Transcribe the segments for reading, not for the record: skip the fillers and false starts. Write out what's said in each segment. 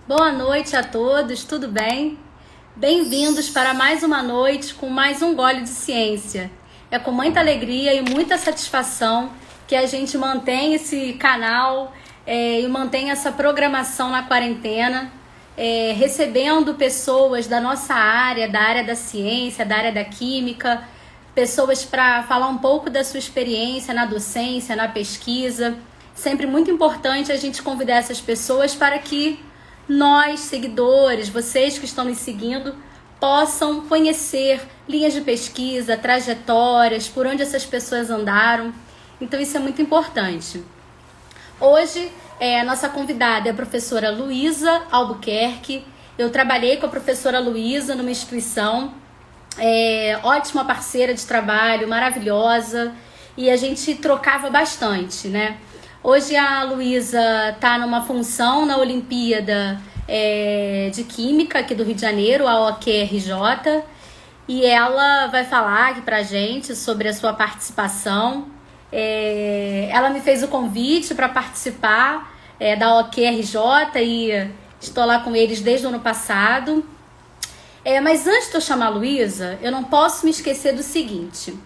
Boa noite a todos, tudo bem? Bem-vindos para mais uma noite com mais um Gole de Ciência. É com muita alegria e muita satisfação que a gente mantém esse canal e mantém essa programação na quarentena, recebendo pessoas da nossa área, da área da ciência, da área da química, pessoas para falar um pouco da sua experiência na docência, na pesquisa. Sempre muito importante a gente convidar essas pessoas para que nós, seguidores, vocês que estão nos seguindo, possam conhecer linhas de pesquisa, trajetórias, por onde essas pessoas andaram. Então isso é muito importante. Hoje, a nossa convidada é a professora Luísa Albuquerque. Eu trabalhei com a professora Luísa numa instituição, ótima parceira de trabalho, maravilhosa, e a gente trocava bastante, né? Hoje a Luísa está numa função na Olimpíada de Química aqui do Rio de Janeiro, a OQRJ, e ela vai falar aqui pra gente sobre a sua participação. Ela me fez o convite para participar da OQRJ e estou lá com eles desde o ano passado. Mas antes de eu chamar a Luísa, eu não posso me esquecer do seguinte: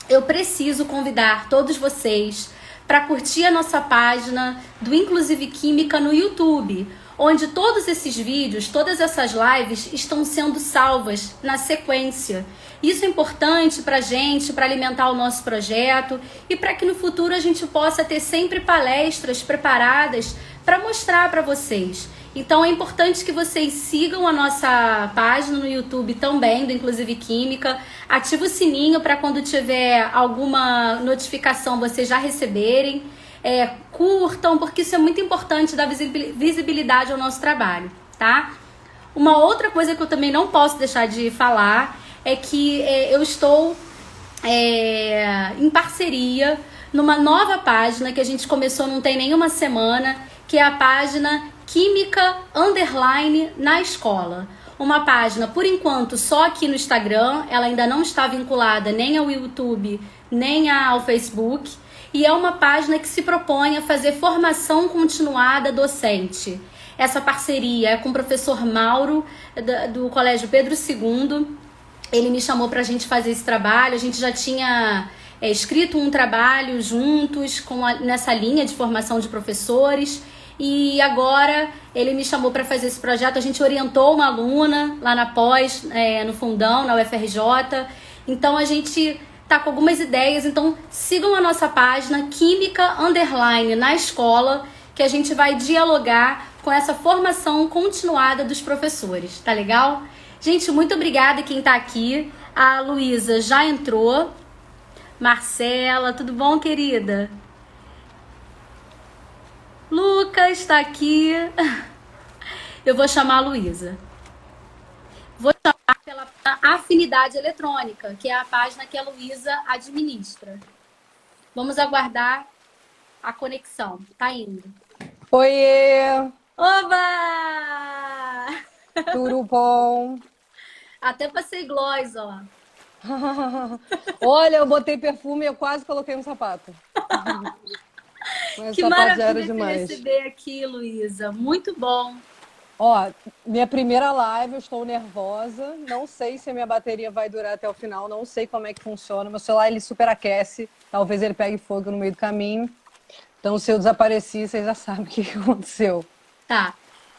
eu preciso convidar todos vocês para curtir a nossa página do Inclusive Química no YouTube, onde todos esses vídeos, todas essas lives estão sendo salvas na sequência. Isso é importante para a gente, para alimentar o nosso projeto e para que no futuro a gente possa ter sempre palestras preparadas para mostrar para vocês. Então é importante que vocês sigam a nossa página no YouTube também, do Inclusive Química. Ative o sininho para quando tiver alguma notificação vocês já receberem. Curtam, porque isso é muito importante, dar visibilidade ao nosso trabalho, tá? Uma outra coisa que eu também não posso deixar de falar é que eu estou em parceria numa nova página que a gente começou não tem nenhuma semana, que é a página Química Underline na Escola. Uma página, por enquanto, só aqui no Instagram. Ela ainda não está vinculada nem ao YouTube, nem ao Facebook. E é uma página que se propõe a fazer formação continuada docente. Essa parceria é com o professor Mauro, do Colégio Pedro II. Ele me chamou para a gente fazer esse trabalho. A gente já tinha escrito um trabalho juntos nessa linha de formação de professores. E agora ele me chamou para fazer esse projeto. A gente orientou uma aluna lá na pós, no Fundão, na UFRJ. Então a gente tá com algumas ideias. Então sigam a nossa página Química Underline na Escola, que a gente vai dialogar com essa formação continuada dos professores, tá legal? Gente, muito obrigada quem tá aqui. A Luísa já entrou. Marcela, tudo bom, querida? Lucas está aqui. Eu vou chamar a Luísa. Vou chamar pela Afinidade Eletrônica, que é a página que a Luísa administra. Vamos aguardar a conexão. Tá indo. Oiê! Oba! Tudo bom? Até passei gloss, ó. Olha, eu botei perfume e eu quase coloquei no sapato. Mas Que o sapato já era maravilha te demais. receber aqui, Luísa. Muito bom. Ó, minha primeira live, eu estou nervosa. Não sei se a minha bateria vai durar até o final. Não sei como é que funciona. Meu celular, ele superaquece. Talvez ele pegue fogo no meio do caminho. Então, se eu desapareci, vocês já sabem o que aconteceu. Tá.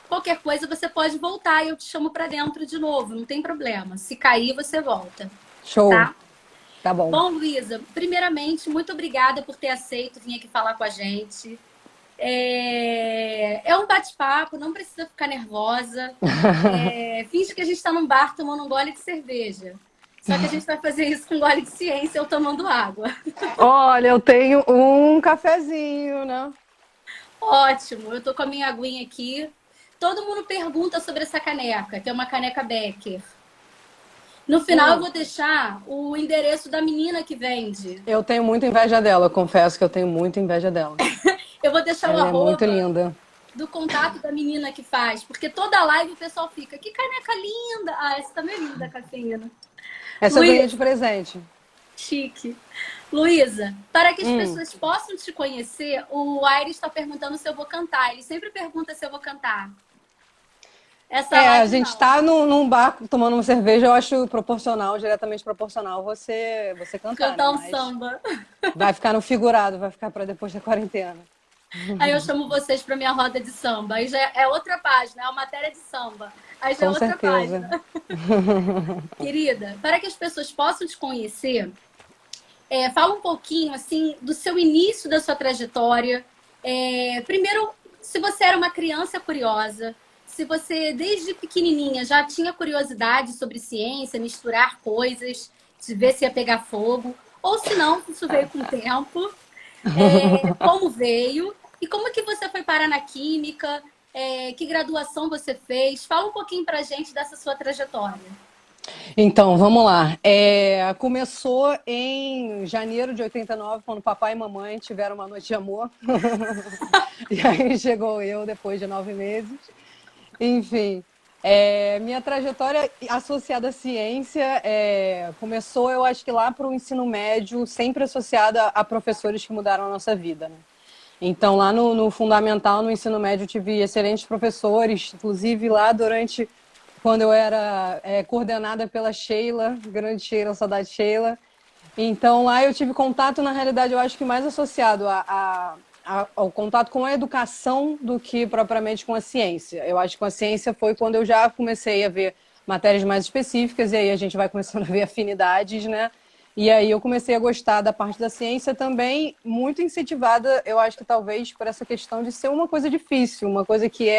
Qualquer coisa você pode voltar e eu te chamo pra dentro de novo. Não tem problema. Se cair, você volta. Show. Tá? Tá bom. Bom, Luísa, primeiramente, muito obrigada por ter aceito vir aqui falar com a gente. É um bate-papo, não precisa ficar nervosa. Finge que a gente está num bar tomando um gole de cerveja. Só que a gente vai fazer isso com um gole de ciência, eu tomando água. Olha, eu tenho um cafezinho, né? Ótimo, eu tô com a minha aguinha aqui. Todo mundo pergunta sobre essa caneca, que é uma caneca Becker. No final eu vou deixar o endereço da menina que vende. Eu tenho muita inveja dela, confesso que eu tenho muita inveja dela. Eu vou deixar o Ela é muito arroba linda. do contato da menina que faz, porque toda live o pessoal fica, que caneca linda! Ah, essa também é linda, cafeina. Essa eu ganhei de Luísa, presente. chique. Luísa, para que as Hum. pessoas possam te conhecer, o Aires está perguntando se eu vou cantar. Ele sempre pergunta se eu vou cantar. Essa É, a live gente não. tá num bar tomando uma cerveja, eu acho proporcional, diretamente proporcional você cantar, né? Cantar um Mas samba. vai ficar no figurado, vai ficar para depois da quarentena. Aí eu chamo vocês para minha roda de samba. Aí já é outra página, é uma matéria de samba. Aí já é Com outra certeza. página. Querida, para que as pessoas possam te conhecer, fala um pouquinho assim do seu início da sua trajetória. Primeiro, se você era uma criança curiosa, se você desde pequenininha já tinha curiosidade sobre ciência, misturar coisas, de ver se ia pegar fogo, ou se não, se isso veio com o tempo, como veio e como que você foi parar na química, que graduação você fez. Fala um pouquinho pra gente dessa sua trajetória. Então, vamos lá. Começou em janeiro de 89, quando papai e mamãe tiveram uma noite de amor. E aí chegou eu depois de 9 meses. Enfim, minha trajetória associada à ciência começou, eu acho que lá para o ensino médio, sempre associada a professores que mudaram a nossa vida, né? Então, lá no fundamental, no ensino médio, eu tive excelentes professores, inclusive lá durante quando eu era coordenada pela Sheila, grande Sheila, saudade Sheila. Então lá eu tive contato, na realidade, eu acho que mais associado ao contato com a educação do que propriamente com a ciência. Eu acho que com a ciência foi quando eu já comecei a ver matérias mais específicas e aí a gente vai começando a ver afinidades, né? E aí eu comecei a gostar da parte da ciência também, muito incentivada, eu acho que talvez por essa questão de ser uma coisa difícil, uma coisa que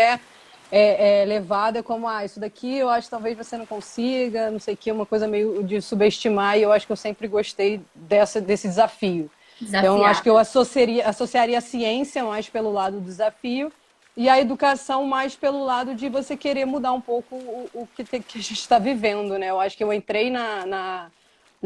levada como, isso daqui eu acho que talvez você não consiga, não sei o que, uma coisa meio de subestimar, e eu acho que eu sempre gostei desse desafio. Então, eu acho que eu Desafiada. associaria a ciência mais pelo lado do desafio e a educação mais pelo lado de você querer mudar um pouco o que a gente está vivendo, né? Eu acho que eu entrei na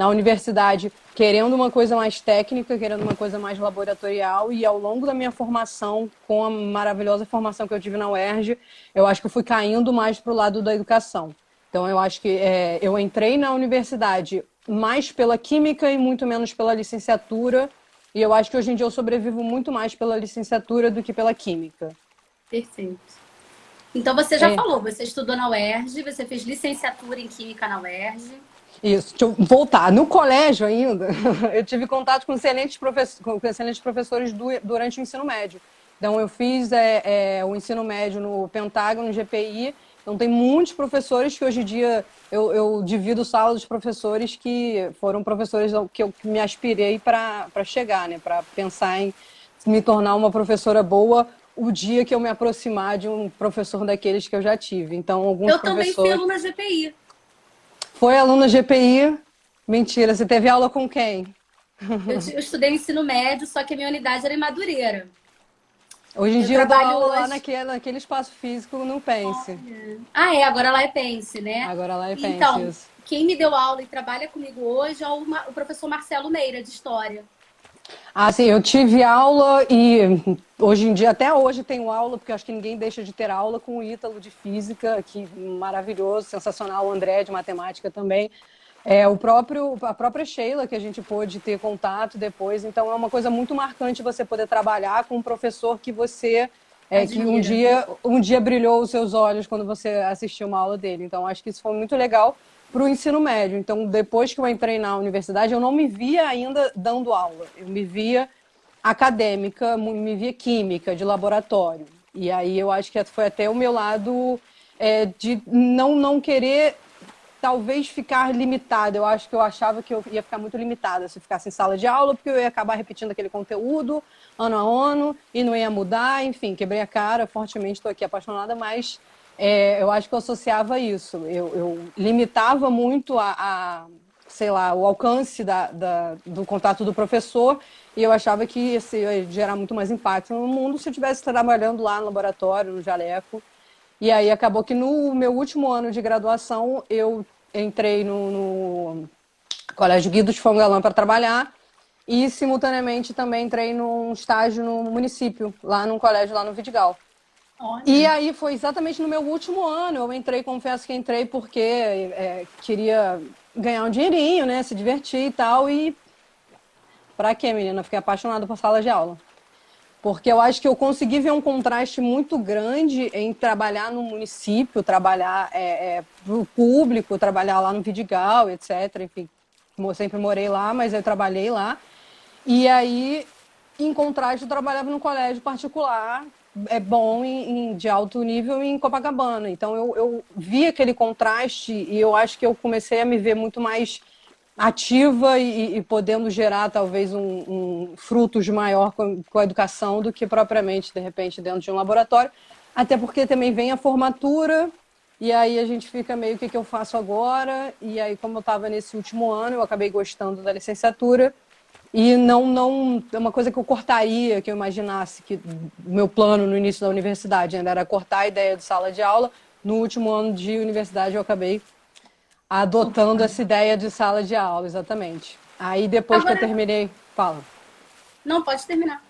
universidade querendo uma coisa mais técnica, querendo uma coisa mais laboratorial, e ao longo da minha formação, com a maravilhosa formação que eu tive na UERJ, eu acho que eu fui caindo mais para o lado da educação. Então, eu acho que eu entrei na universidade mais pela química e muito menos pela licenciatura, e eu acho que hoje em dia eu sobrevivo muito mais pela licenciatura do que pela química. Perfeito. Então você já É. falou, você estudou na UERJ, você fez licenciatura em Química na UERJ. Isso, deixa eu voltar. No colégio ainda, eu tive contato com excelentes professores durante o ensino médio. Então, eu fiz o ensino médio no Pentágono, no GPI. Então, tem muitos professores que hoje em dia eu divido sala dos professores que foram professores que eu me aspirei para chegar, né? Para pensar em me tornar uma professora boa o dia que eu me aproximar de um professor daqueles que eu já tive. Então, alguns Eu também fui professores. aluna GPI. Foi aluna GPI? Mentira, você teve aula com quem? Eu estudei ensino médio, só que a minha unidade era em Madureira. Hoje em Eu dia eu dou trabalho aula lá hoje. naquele espaço físico no Pense. Ah, agora lá é Pense, né? Agora lá é Pense, Então, isso. quem me deu aula e trabalha comigo hoje é o professor Marcelo Meira, de História. Ah, sim, eu tive aula e hoje em dia, até hoje tenho aula, porque acho que ninguém deixa de ter aula com o Ítalo de Física, que maravilhoso, sensacional, o André de Matemática também. A própria Sheila, que a gente pôde ter contato depois, então é uma coisa muito marcante você poder trabalhar com um professor que que Admira. um dia brilhou os seus olhos quando você assistiu uma aula dele. Então, acho que isso foi muito legal para o ensino médio. Então, depois que eu entrei na universidade, eu não me via ainda dando aula. Eu me via acadêmica, me via química, de laboratório. E aí eu acho que foi até o meu lado de não querer talvez ficar limitada. Eu acho que eu achava que eu ia ficar muito limitada se eu ficasse em sala de aula, porque eu ia acabar repetindo aquele conteúdo ano a ano e não ia mudar. Enfim, quebrei a cara fortemente, estou aqui apaixonada, mas eu acho que eu associava isso. Eu limitava muito sei lá, o alcance do contato do professor e eu achava que ia gerar muito mais impacto no mundo se eu estivesse trabalhando lá no laboratório, no jaleco. E aí acabou que no meu último ano de graduação eu entrei no Colégio Guido de Fongalã para trabalhar e, simultaneamente, também entrei num estágio no município, lá num colégio lá no Vidigal. E Olha. aí foi exatamente no meu último ano. Eu entrei, confesso que entrei porque queria ganhar um dinheirinho, né? Se divertir e tal. E pra quê, menina? Fiquei apaixonada por sala de aula. Porque eu acho que eu consegui ver um contraste muito grande em trabalhar no município, trabalhar para o público, trabalhar lá no Vidigal, etc. Enfim, sempre morei lá, mas eu trabalhei lá. E aí, em contraste, eu trabalhava num colégio particular, bom, de alto nível em Copacabana. Então, eu vi aquele contraste e eu acho que eu comecei a me ver muito mais ativa e podendo gerar talvez um frutos maior com a educação do que propriamente, de repente, dentro de um laboratório. Até porque também vem a formatura e aí a gente fica meio, o que eu faço agora? E aí, como eu estava nesse último ano, eu acabei gostando da licenciatura e não é uma coisa que eu cortaria, que eu imaginasse que o meu plano no início da universidade ainda era cortar a ideia de sala de aula. No último ano de universidade eu acabei adotando essa ideia de sala de aula, exatamente. Aí depois que eu Agora, terminei, fala. não, pode terminar.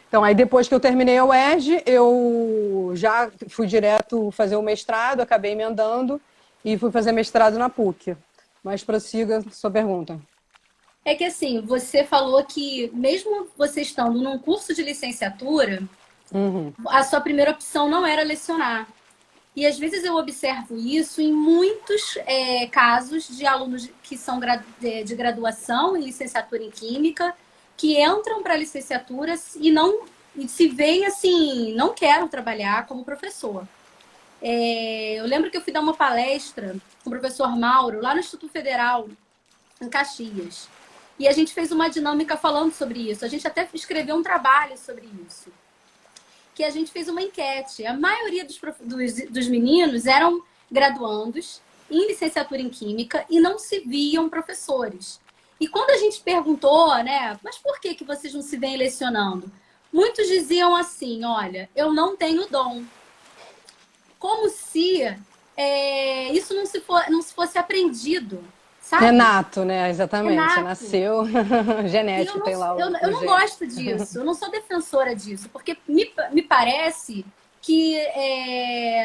Então, aí depois que eu terminei a UERJ, eu já fui direto fazer o mestrado, acabei emendando e fui fazer mestrado na PUC. Mas prossiga sua pergunta. É que assim, você falou que mesmo você estando num curso de licenciatura, Uhum. a sua primeira opção não era lecionar. E às vezes eu observo isso em muitos casos de alunos que são de graduação em licenciatura em Química, que entram para a licenciatura e se veem assim, não quero trabalhar como professor. Eu lembro que eu fui dar uma palestra com o professor Mauro, lá no Instituto Federal, em Caxias. E a gente fez uma dinâmica falando sobre isso. A gente até escreveu um trabalho sobre isso. Que a gente fez uma enquete. A maioria dos meninos eram graduandos em licenciatura em Química e não se viam professores. E quando a gente perguntou, né, mas por que vocês não se veem lecionando? Muitos diziam assim, olha, eu não tenho dom. Como se isso não se fosse aprendido, sabe? Renato, né? Exatamente. Renato. Nasceu E eu genético, não, tem lá eu o não gene. gosto disso, eu não sou defensora disso, porque me parece que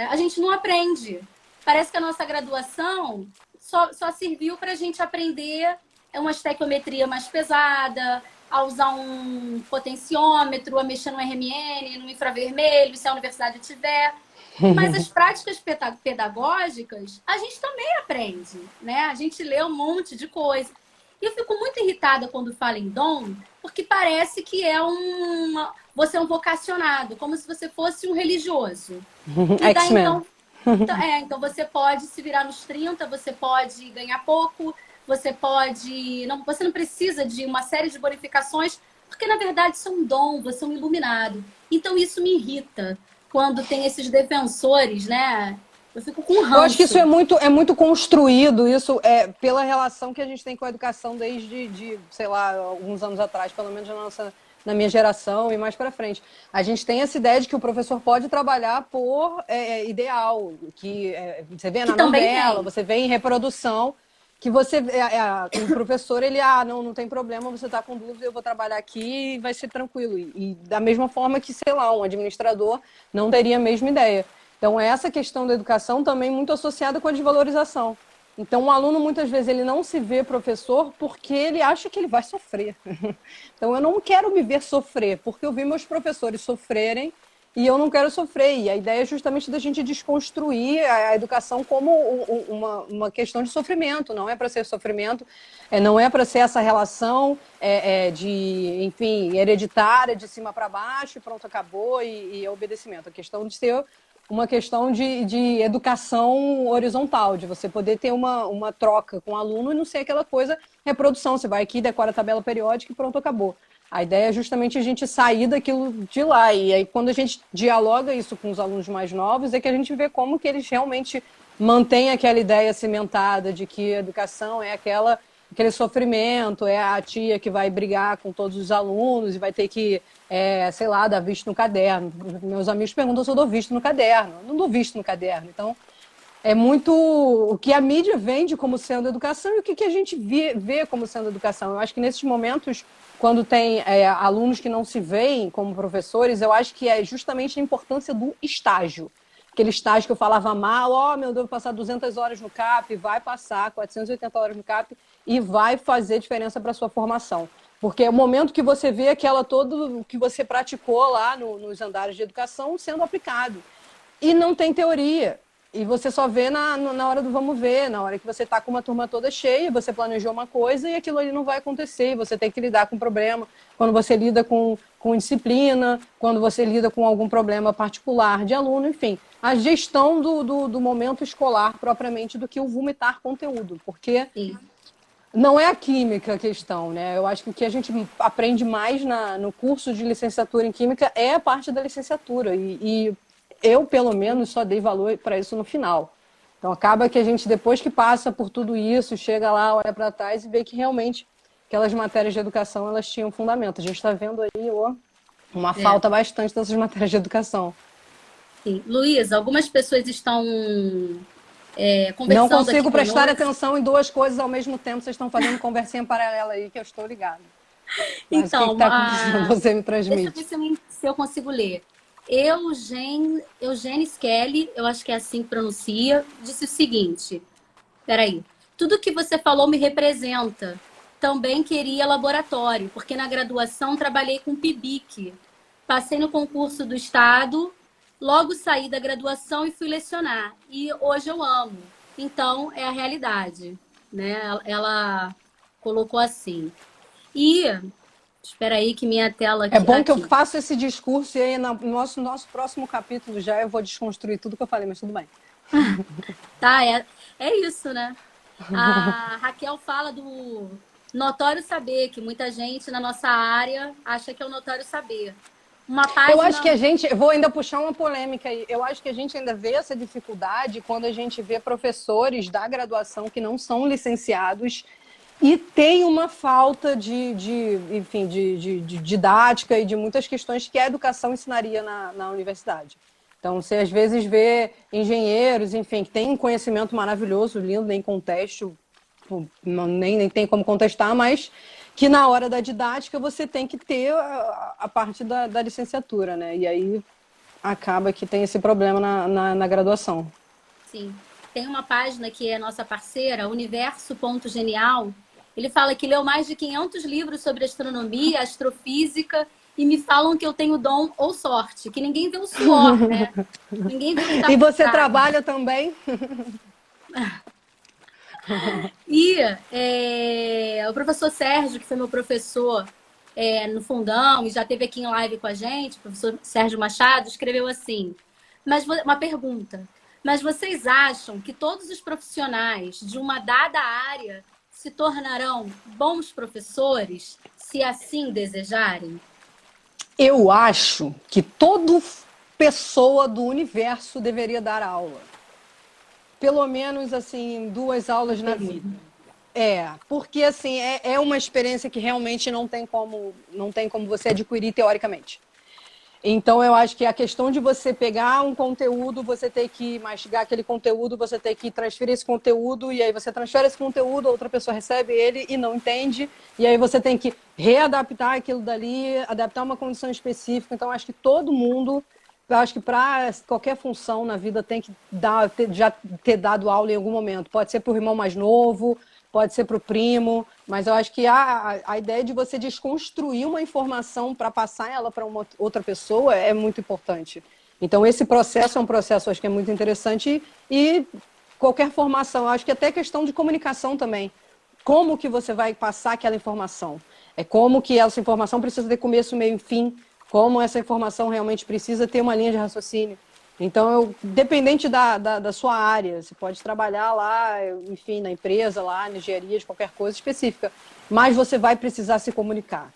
a gente não aprende. Parece que a nossa graduação só serviu para a gente aprender uma estequiometria mais pesada, a usar um potenciômetro, a mexer no RMN, no infravermelho, se a universidade tiver. Mas as práticas pedagógicas, a gente também aprende, né? A gente lê um monte de coisa. E eu fico muito irritada quando falo em dom, porque parece que você é um vocacionado, como se você fosse um religioso. E daí, X-Men. então você pode se virar nos 30, você pode ganhar pouco, você pode. Não, você não precisa de uma série de bonificações, porque na verdade isso é um dom, você é um iluminado. Então isso me irrita quando tem esses defensores, né? Eu fico com Eu acho que isso ranço. é muito construído, isso pela relação que a gente tem com a educação desde sei lá, alguns anos atrás, pelo menos na minha geração e mais para frente. A gente tem essa ideia de que o professor pode trabalhar por ideal, que você vê Que na também novela, tem. você vê em reprodução, que o professor, ele, não tem problema, você está com dúvida, eu vou trabalhar aqui e vai ser tranquilo. E da mesma forma que, sei lá, um administrador não teria a mesma ideia. Então, essa questão da educação também muito associada com a desvalorização. Então, um aluno, muitas vezes, ele não se vê professor porque ele acha que ele vai sofrer. Então, eu não quero me ver sofrer, porque eu vi meus professores sofrerem e eu não quero sofrer. E a ideia é justamente da gente desconstruir a educação como uma questão de sofrimento. Não é para ser sofrimento, não é para ser essa relação de, enfim, hereditária, de cima para baixo, e pronto, acabou, e obedecimento. A questão de ser uma questão de educação horizontal, de você poder ter uma troca com o aluno e não ser aquela coisa, reprodução, você vai aqui, decora a tabela periódica e pronto, acabou. A ideia é justamente a gente sair daquilo de lá. E aí, quando a gente dialoga isso com os alunos mais novos, é que a gente vê como que eles realmente mantêm aquela ideia cimentada de que a educação é aquele sofrimento, é a tia que vai brigar com todos os alunos e vai ter que, sei lá, dar visto no caderno. Meus amigos perguntam se eu dou visto no caderno. Eu não dou visto no caderno. Então, é muito o que a mídia vende como sendo educação e o que a gente vê como sendo educação. Eu acho que nesses momentos, quando tem alunos que não se veem como professores, eu acho que é justamente a importância do estágio. Aquele estágio que eu falava mal, meu Deus, vou passar 200 horas no CAP, vai passar 480 horas no CAP e vai fazer diferença para a sua formação. Porque é o momento que você vê todo que você praticou lá nos andares de educação sendo aplicado. E não tem teoria. E você só vê na hora do vamos ver, na hora que você está com uma turma toda cheia, você planejou uma coisa e aquilo ali não vai acontecer, e você tem que lidar com problema. Quando você lida com disciplina, quando você lida com algum problema particular de aluno, enfim. A gestão do momento escolar propriamente do que o vomitar conteúdo, porque Sim. não é a química a questão, né? Eu acho que o que a gente aprende mais no curso de licenciatura em química é a parte da licenciatura. E eu, pelo menos, só dei valor para isso no final. Então, acaba que a gente, depois que passa por tudo isso, chega lá, olha para trás e vê que realmente aquelas matérias de educação, elas tinham fundamento. A gente está vendo aí uma falta bastante dessas matérias de educação. Sim. Luísa, algumas pessoas estão Não conversando aqui consigo prestar conosco. atenção em duas coisas ao mesmo tempo. Vocês estão fazendo conversinha paralela aí que eu estou ligada. Mas o que Então, está acontecendo? Você me deixa eu ver transmite. se eu consigo ler. Eugênio Skelly, eu acho que é assim que pronuncia, disse o seguinte: peraí, tudo que você falou me representa. Também queria laboratório, porque na graduação trabalhei com PIBIC. Passei no concurso do Estado, logo saí da graduação e fui lecionar. E hoje eu amo. Então, é a realidade. Né? Ela colocou assim. E, espera aí que minha tela É aqui... bom que eu aqui. faça esse discurso e aí no nosso próximo capítulo já eu vou desconstruir tudo que eu falei, mas tudo bem. Tá, é isso, né? A Raquel fala do notório saber, que muita gente na nossa área acha que é o notório saber. Uma Eu acho que página... a gente, vou ainda puxar uma polêmica aí, eu acho que a gente ainda vê essa dificuldade quando a gente vê professores da graduação que não são licenciados e tem uma falta enfim, de didática e de muitas questões que a educação ensinaria na universidade. Então, você às vezes vê engenheiros, enfim, que têm um conhecimento maravilhoso, lindo, nem contesto, nem tem como contestar, mas que na hora da didática você tem que ter a parte da licenciatura, né? E aí acaba que tem esse problema na graduação. Sim. Tem uma página que é nossa parceira, Universo.genial. Ele fala que leu mais de 500 livros sobre astronomia, astrofísica, e me falam que eu tenho dom ou sorte, que ninguém vê o suor, né? Ninguém vê o que está E por você trás. trabalha também? E o professor Sérgio, que foi meu professor no Fundão e já esteve aqui em live com a gente, o professor Sérgio Machado, escreveu assim, uma pergunta, mas vocês acham que todos os profissionais de uma dada área se tornarão bons professores se assim desejarem? Eu acho que toda pessoa do universo deveria dar aula. Pelo menos, assim, 2 aulas na vida. Porque, assim, é uma experiência que realmente não tem como você adquirir teoricamente. Então, eu acho que a questão de você pegar um conteúdo, você ter que mastigar aquele conteúdo, você ter que transferir esse conteúdo, e aí você transfere esse conteúdo, outra pessoa recebe ele e não entende, e aí você tem que readaptar aquilo dali, adaptar uma condição específica. Então, acho que todo mundo, eu acho que para qualquer função na vida tem que já ter dado aula em algum momento. Pode ser para o irmão mais novo, pode ser para o primo, mas eu acho que a ideia de você desconstruir uma informação para passar ela para uma outra pessoa é muito importante. Então, esse processo é um processo, acho que é muito interessante e qualquer formação, acho que até questão de comunicação também. Como que você vai passar aquela informação? É como que essa informação precisa ter começo, meio e fim, como essa informação realmente precisa ter uma linha de raciocínio. Então, dependente da sua área, você pode trabalhar lá, enfim, na empresa, lá, na engenharia, de qualquer coisa específica, mas você vai precisar se comunicar.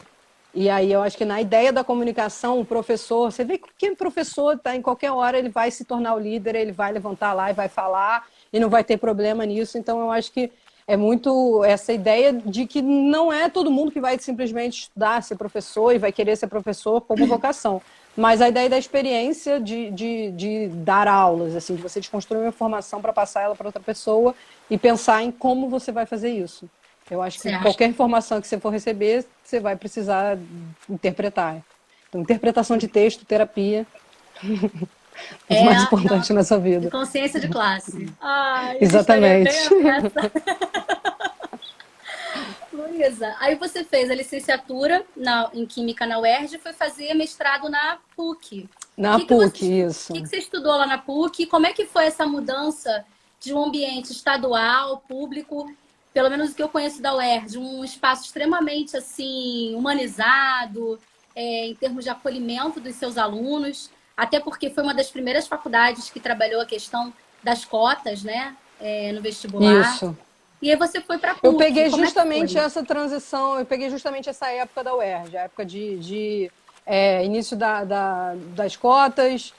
E aí eu acho que na ideia da comunicação, o professor, você vê que o professor tá, em qualquer hora ele vai se tornar o líder, ele vai levantar lá e vai falar, e não vai ter problema nisso. Então, eu acho que é muito essa ideia de que não é todo mundo que vai simplesmente estudar, ser professor e vai querer ser professor como vocação. mas a ideia da experiência de dar aulas, assim, de você desconstruir uma informação para passar ela para outra pessoa e pensar em como você vai fazer isso. Eu acho que Certo. qualquer informação que você for receber, você vai precisar interpretar. Então, interpretação de texto, terapia, é o É, mais não, importante na sua de vida. consciência de classe. Ai, eu estaria bem Exatamente. nessa. Luísa, aí você fez a licenciatura em Química na UERJ e foi fazer mestrado na PUC. O Na que, que você, PUC, que isso. você estudou lá na PUC? Como é que foi essa mudança de um ambiente estadual, público, pelo menos o que eu conheço da UERJ, um espaço extremamente assim humanizado, em termos de acolhimento dos seus alunos, até porque foi uma das primeiras faculdades que trabalhou a questão das cotas, né, no vestibular. Isso. E aí você foi para a Eu PUC. peguei Como é que justamente foi? essa transição, eu peguei justamente essa época da UERJ, a época início das cotas,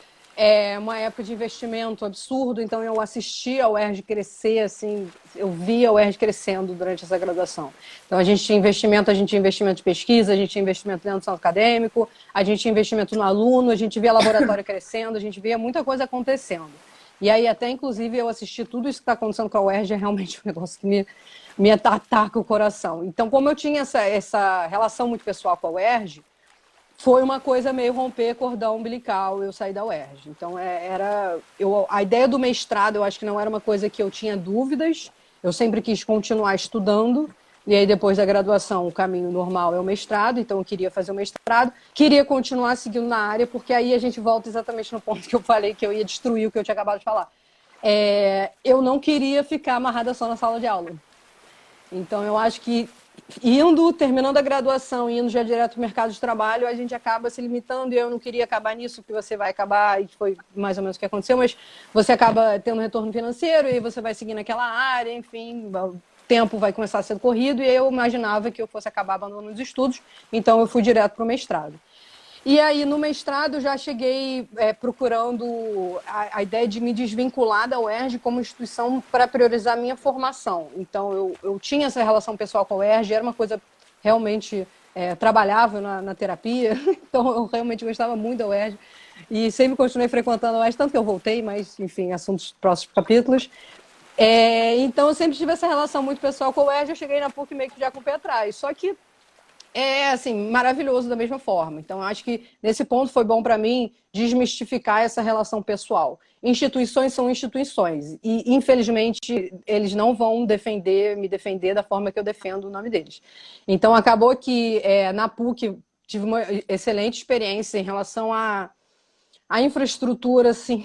uma época de investimento absurdo, então eu assisti a UERJ crescer, assim, eu via a UERJ crescendo durante essa graduação. Então a gente tinha investimento de pesquisa, a gente tinha investimento dentro do centro acadêmico, a gente tinha investimento no aluno, a gente via laboratório crescendo, a gente via muita coisa acontecendo. E aí, até, inclusive, eu assisti tudo isso que está acontecendo com a UERJ, é realmente um negócio que me ataca o coração. Então, como eu tinha essa relação muito pessoal com a UERJ, foi uma coisa meio romper cordão umbilical, eu saí da UERJ. Então, a ideia do mestrado, eu acho que não era uma coisa que eu tinha dúvidas, eu sempre quis continuar estudando, e aí depois da graduação o caminho normal é o mestrado, então eu queria fazer o mestrado, queria continuar seguindo na área, porque aí a gente volta exatamente no ponto que eu falei que eu ia destruir o que eu tinha acabado de falar. Eu não queria ficar amarrada só na sala de aula. Então eu acho que terminando a graduação, indo já direto para o mercado de trabalho, a gente acaba se limitando, e eu não queria acabar nisso, porque você vai acabar, e foi mais ou menos o que aconteceu, mas você acaba tendo um retorno financeiro, e você vai seguir naquela área, enfim, o tempo vai começar a ser corrido, e eu imaginava que eu fosse acabar abandonando os estudos, então eu fui direto para o mestrado. E aí, no mestrado, já cheguei procurando a ideia de me desvincular da UERJ como instituição para priorizar a minha formação. Então, eu tinha essa relação pessoal com a UERJ, era uma coisa realmente trabalhável na terapia, então eu realmente gostava muito da UERJ. E sempre continuei frequentando a UERJ, tanto que eu voltei, mas, enfim, assuntos próximos capítulos. Então, eu sempre tive essa relação muito pessoal com a UERJ, eu cheguei na PUC meio que já com o pé atrás. Só que assim, maravilhoso da mesma forma. Então, acho que nesse ponto foi bom para mim desmistificar essa relação pessoal. Instituições são instituições e, infelizmente, eles não vão me defender da forma que eu defendo o nome deles. Então, acabou que na PUC tive uma excelente experiência em relação à infraestrutura, assim,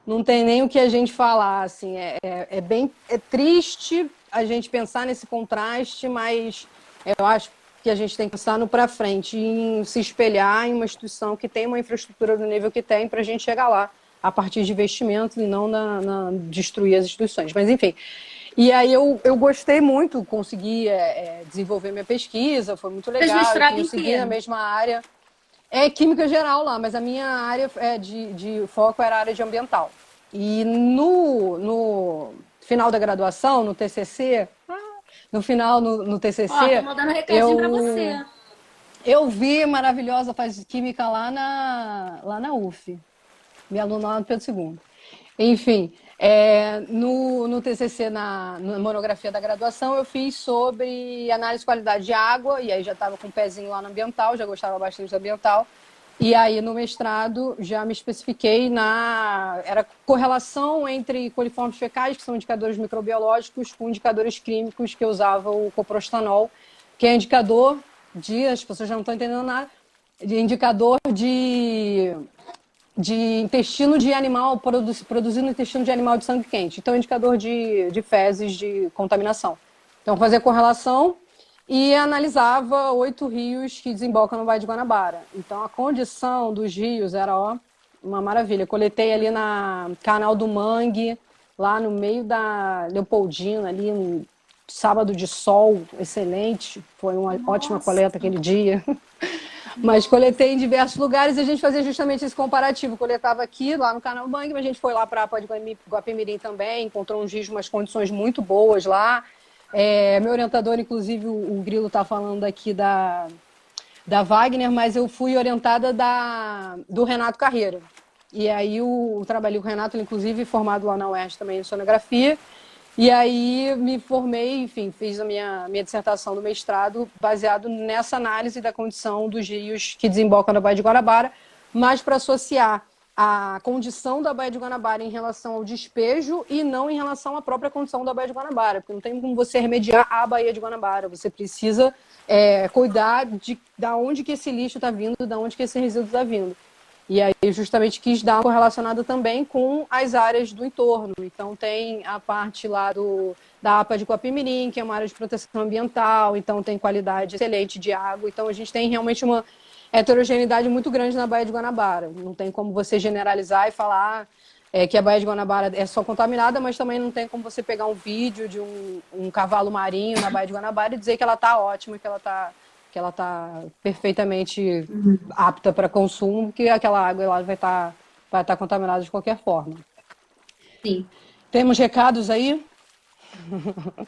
não tem nem o que a gente falar, assim, é triste a gente pensar nesse contraste, mas eu acho que a gente tem que pensar no para frente, em se espelhar em uma instituição que tem uma infraestrutura do nível que tem para a gente chegar lá a partir de investimentos e não na destruir as instituições. Mas, enfim. E aí eu gostei muito, consegui desenvolver minha pesquisa, foi muito Fez legal, enfim, mestrado eu em segui quê? na mesma área. É química geral lá, mas a minha área de foco era a área de ambiental. E no final da graduação, no TCC, no Ó, tô TCC, mandando um recadinho pra eu, você. eu vi maravilhosa faz química lá na UF, minha aluna lá no Pedro II. Enfim, no TCC, na monografia da graduação, eu fiz sobre análise de qualidade de água, e aí já estava com um pezinho lá no ambiental, já gostava bastante do ambiental. E aí, no mestrado, já me especifiquei era correlação entre coliformes fecais, que são indicadores microbiológicos, com indicadores químicos, que eu usava o coprostanol, que é indicador as pessoas já não estão entendendo nada, de indicador de intestino de animal, produzindo intestino de animal de sangue quente. Então, indicador de fezes de contaminação. Então, fazia correlação e analisava 8 rios que desembocam no Vale de Guanabara. Então, a condição dos rios era uma maravilha. Coletei ali na Canal do Mangue, lá no meio da Leopoldina, ali no sábado de sol, excelente. Foi uma ótima Nossa. coleta aquele dia. Mas coletei em diversos lugares e a gente fazia justamente esse comparativo. Coletava aqui, lá no Canal Bang, mas a gente foi lá para Guapimirim também, encontrou uns rios, umas condições muito boas lá. Meu orientador, inclusive, o Grilo está falando aqui da Wagner, mas eu fui orientada do Renato Carreira. E aí eu trabalhei com o Renato, inclusive formado lá na UERJ também em sonografia. E aí me formei, enfim, fiz a minha dissertação do mestrado baseado nessa análise da condição dos rios que desembocam na Baía de Guanabara, mas para associar a condição da Baía de Guanabara em relação ao despejo e não em relação à própria condição da Baía de Guanabara, porque não tem como você remediar a Baía de Guanabara, você precisa cuidar da onde que esse lixo está vindo, da onde que esse resíduo está vindo. E aí justamente quis dar uma correlacionada também com as áreas do entorno. Então tem a parte lá da APA de Coapimirim, que é uma área de proteção ambiental, então tem qualidade excelente de água. Então a gente tem realmente uma heterogeneidade muito grande na Baía de Guanabara. Não tem como você generalizar e falar que a Baía de Guanabara é só contaminada, mas também não tem como você pegar um vídeo de um cavalo marinho na Baía de Guanabara e dizer que ela está ótima, que ela está perfeitamente apta para consumo, que aquela água lá vai estar contaminada de qualquer forma. Sim. Temos recados aí?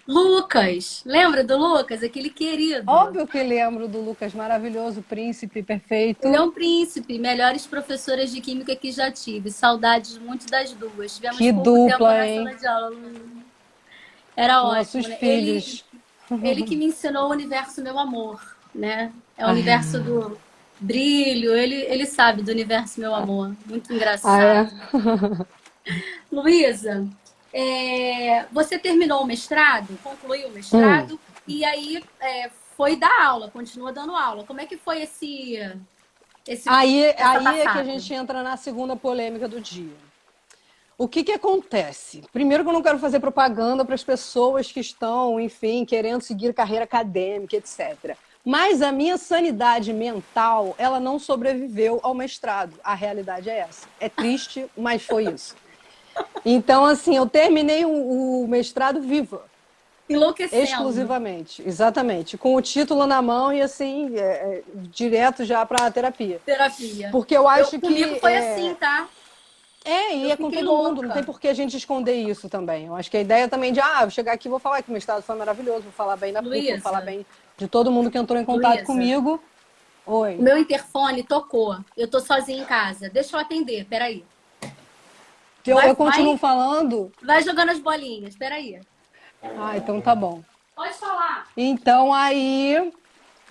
Lucas, lembra do Lucas, aquele querido? Óbvio que lembro do Lucas, maravilhoso, príncipe, perfeito. Ele é um príncipe, melhores professoras de química que já tive. Saudades muito das duas. Tivemos Que pouco dupla, tempo na hein? sala de aula. Era Nossos ótimo, né? filhos. Ele que me ensinou o universo Meu Amor, né? É o universo do brilho. Ele sabe do universo Meu Amor. Muito engraçado. Luísa, você terminou o mestrado, concluiu o mestrado, e aí foi dar aula, continua dando aula. Como é que foi aí é que a gente entra na segunda polêmica do dia. O que acontece? Primeiro que eu não quero fazer propaganda para as pessoas que estão, enfim, querendo seguir carreira acadêmica, etc. Mas a minha sanidade mental, ela não sobreviveu ao mestrado. A realidade é essa. É triste, mas foi isso. Então, assim, eu terminei o mestrado viva. Enlouquecendo. Exclusivamente, exatamente. Com o título na mão e, assim, direto já para a terapia. Terapia. Porque eu acho que... Comigo foi assim, tá? E é com todo mundo, não tem por que a gente esconder isso também. Eu acho que a ideia também de, vou chegar aqui e vou falar que o mestrado foi maravilhoso, vou falar bem da PUC, vou falar bem de todo mundo que entrou em contato comigo. Oi. O meu interfone tocou. Eu tô sozinha em casa. Deixa eu atender, peraí. Eu continuo falando? Vai jogando as bolinhas, peraí. Então tá bom. Pode falar. Então aí,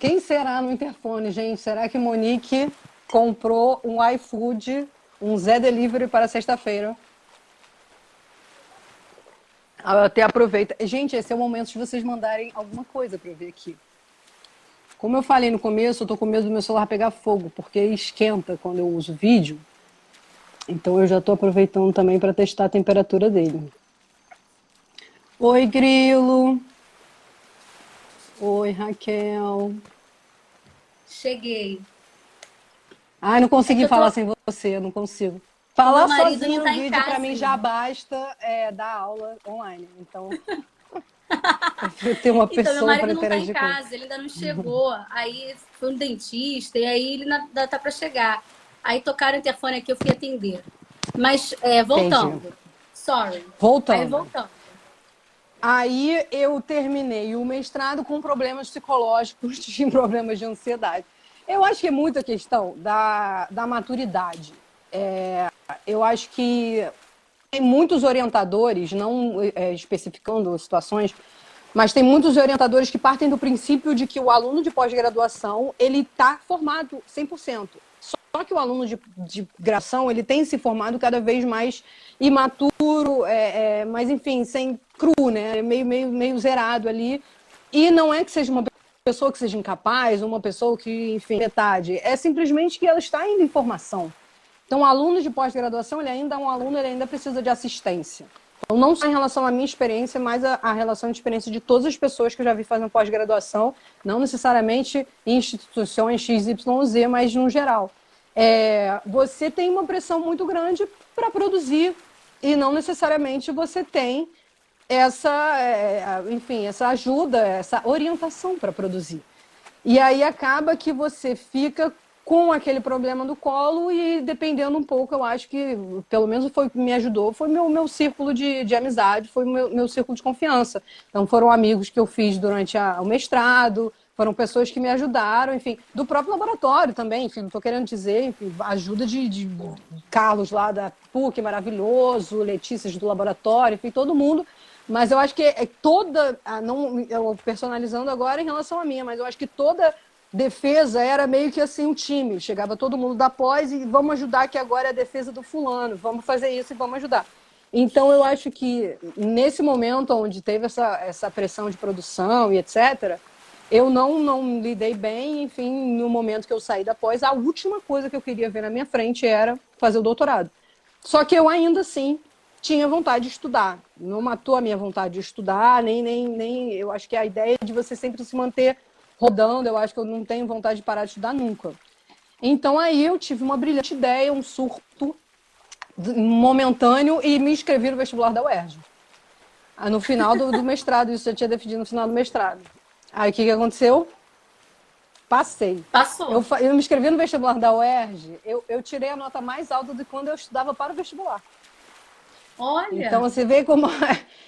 quem será no interfone, gente? Será que Monique comprou um iFood, um Zé Delivery para sexta-feira? Até aproveita. Gente, esse é o momento de vocês mandarem alguma coisa para eu ver aqui. Como eu falei no começo, eu tô com medo do meu celular pegar fogo, porque esquenta quando eu uso vídeo. Então eu já tô aproveitando também para testar a temperatura dele. Oi, Grilo. Oi, Raquel. Cheguei. Não consegui falar sem você, não consigo. Falar sozinho no vídeo para mim já basta dar aula online. Então, eu tenho uma pessoa para interagir com. Meu marido não tá em casa, ele ainda não chegou. Aí foi um dentista e aí ele ainda tá para chegar. Aí tocaram o interfone aqui, eu fui atender. Mas voltando. Entendi. Sorry. Voltando. Aí eu terminei o mestrado com problemas psicológicos e problemas de ansiedade. Eu acho que é muita questão da maturidade. Eu acho que tem muitos orientadores, não especificando situações, mas tem muitos orientadores que partem do princípio de que o aluno de pós-graduação ele está formado 100%. Só que o aluno de graduação ele tem se formado cada vez mais imaturo, mas enfim, sem cru, né? Meio zerado ali. E não é que seja uma pessoa que seja incapaz, uma pessoa que, enfim, metade. É simplesmente que ela está indo em formação. Então, o aluno de pós-graduação, ele ainda é um aluno, ele ainda precisa de assistência. Então, não só em relação à minha experiência, mas a relação de experiência de todas as pessoas que eu já vi fazendo pós-graduação, não necessariamente em instituições XYZ, mas no geral. Você tem uma pressão muito grande para produzir e não necessariamente você tem essa ajuda, essa orientação para produzir. E aí acaba que você fica com aquele problema no colo e dependendo um pouco, eu acho que, pelo menos foi o que me ajudou, foi meu círculo de amizade, foi meu círculo de confiança. Então foram amigos que eu fiz durante o mestrado, foram pessoas que me ajudaram, enfim, do próprio laboratório também, enfim, não estou querendo dizer, enfim, ajuda de Carlos lá da PUC, maravilhoso, Letícia do laboratório, enfim, todo mundo, mas eu acho que é toda, não, eu personalizando agora em relação à minha, mas eu acho que toda defesa era meio que assim um time, chegava todo mundo da pós e vamos ajudar que agora é a defesa do fulano, vamos fazer isso e vamos ajudar. Então eu acho que nesse momento onde teve essa pressão de produção e etc., eu não lidei bem, enfim, no momento que eu saí da pós, a última coisa que eu queria ver na minha frente era fazer o doutorado. Só que eu ainda assim tinha vontade de estudar. Não matou a minha vontade de estudar, nem eu acho que a ideia de você sempre se manter rodando, eu acho que eu não tenho vontade de parar de estudar nunca. Então aí eu tive uma brilhante ideia, um surto momentâneo e me inscrevi no vestibular da UERJ. No final do mestrado, isso eu tinha definido no final do mestrado. Aí o que aconteceu? Passei. Passou. Eu me inscrevi no vestibular da UERJ, eu tirei a nota mais alta de quando eu estudava para o vestibular. Olha! Então você vê como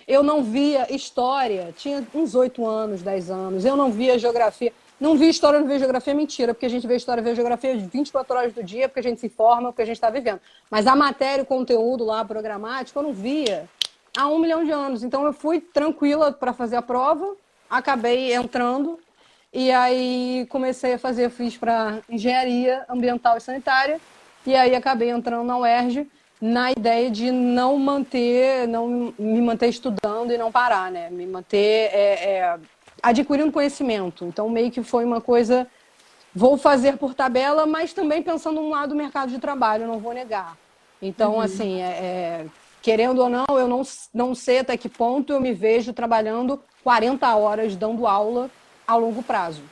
eu não via história, tinha uns 8 anos, 10 anos, eu não via geografia. Não via história, não via geografia, mentira, porque a gente vê história, vê geografia 24 horas do dia, porque a gente se forma, porque a gente está vivendo. Mas a matéria, o conteúdo lá, programático, eu não via há 1 milhão de anos. Então eu fui tranquila para fazer a prova, acabei entrando e aí comecei a fazer, fiz para engenharia ambiental e sanitária e aí acabei entrando na UERJ na ideia de não me manter estudando e não parar, né? Me manter adquirindo conhecimento. Então meio que foi uma coisa, vou fazer por tabela, mas também pensando no lado do mercado de trabalho, não vou negar. Então assim, querendo ou não, eu não sei até que ponto eu me vejo trabalhando 40 horas dando aula a longo prazo.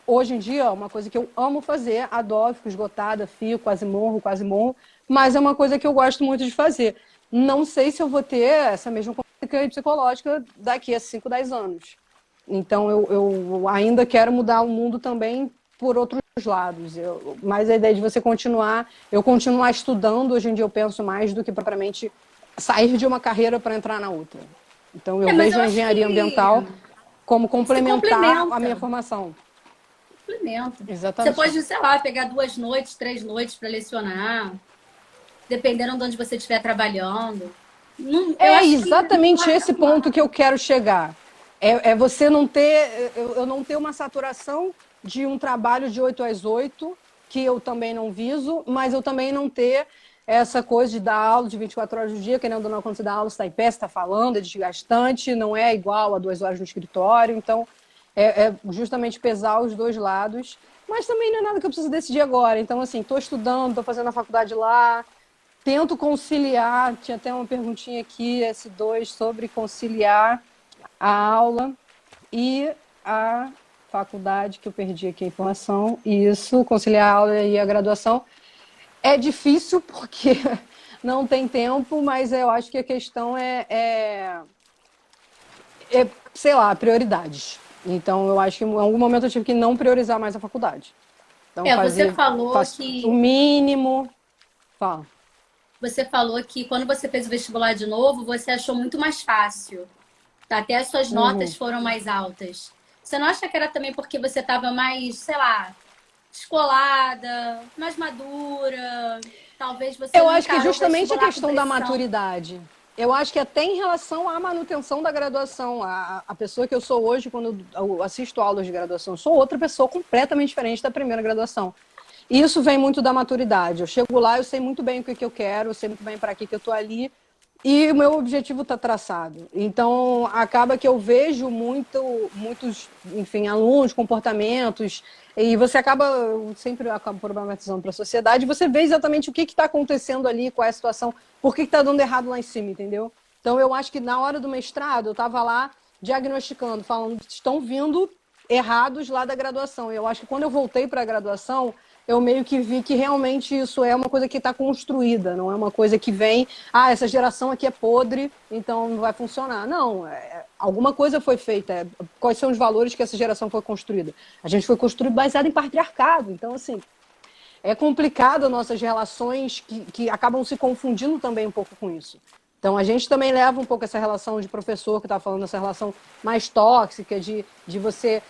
Hoje em dia é uma coisa que eu amo fazer, adoro, fico esgotada, quase morro, mas é uma coisa que eu gosto muito de fazer. Não sei se eu vou ter essa mesma consciência psicológica daqui a 5, 10 anos. Então eu ainda quero mudar o mundo também por outros lados. Mas a ideia de você continuar estudando, hoje em dia eu penso mais do que propriamente sair de uma carreira para entrar na outra. Então eu vejo a engenharia ambiental como complementar a minha formação. Complementa. Exatamente. Você pode, sei lá, pegar 2 noites, 3 noites para lecionar, dependendo de onde você estiver trabalhando. É exatamente esse ponto que eu quero chegar. É você não ter, eu não ter uma saturação de um trabalho de 8 às 8, que eu também não viso, mas eu também não ter essa coisa de dar aula de 24 horas do dia, querendo ou não, quando você dá aula, você está em pé, você está falando, é desgastante, não é igual a 2 horas no escritório, então é justamente pesar os dois lados, mas também não é nada que eu preciso decidir agora. Então, assim, estou estudando, estou fazendo a faculdade lá, tento conciliar, tinha até uma perguntinha aqui, S2, sobre conciliar a aula e a faculdade, que eu perdi aqui a informação, isso, conciliar a aula e a graduação. É difícil porque não tem tempo, mas eu acho que a questão sei lá, prioridades. Então, eu acho que em algum momento eu tive que não priorizar mais a faculdade. Então, você falou que o mínimo. Fala. Você falou que quando você fez o vestibular de novo, você achou muito mais fácil. Até as suas notas foram mais altas. Você não acha que era também porque você estava mais, sei lá, descolada, mais madura? Talvez você Eu não acho que encarou o justamente a vestibular questão com da pressão. maturidade. Eu acho que até em relação à manutenção da graduação, a pessoa que eu sou hoje, quando eu assisto aulas de graduação, eu sou outra pessoa completamente diferente da primeira graduação. E isso vem muito da maturidade. Eu chego lá, eu sei muito bem o que eu quero, eu sei muito bem para que eu estou ali, e o meu objetivo está traçado. Então, acaba que eu vejo muitos, enfim, alunos, comportamentos, e você sempre acaba problematizando para a sociedade, você vê exatamente o que está acontecendo ali, qual é a situação, por que está dando errado lá em cima, entendeu? Então, eu acho que na hora do mestrado, eu estava lá diagnosticando, falando que estão vindo errados lá da graduação. Eu acho que quando eu voltei para a graduação, eu meio que vi que realmente isso é uma coisa que está construída, não é uma coisa que vem, essa geração aqui é podre, então não vai funcionar. Não, alguma coisa foi feita. Quais são os valores que essa geração foi construída? A gente foi construído baseado em patriarcado, então, assim, é complicado nossas relações que acabam se confundindo também um pouco com isso. Então, a gente também leva um pouco essa relação de professor, que está falando, essa relação mais tóxica, de você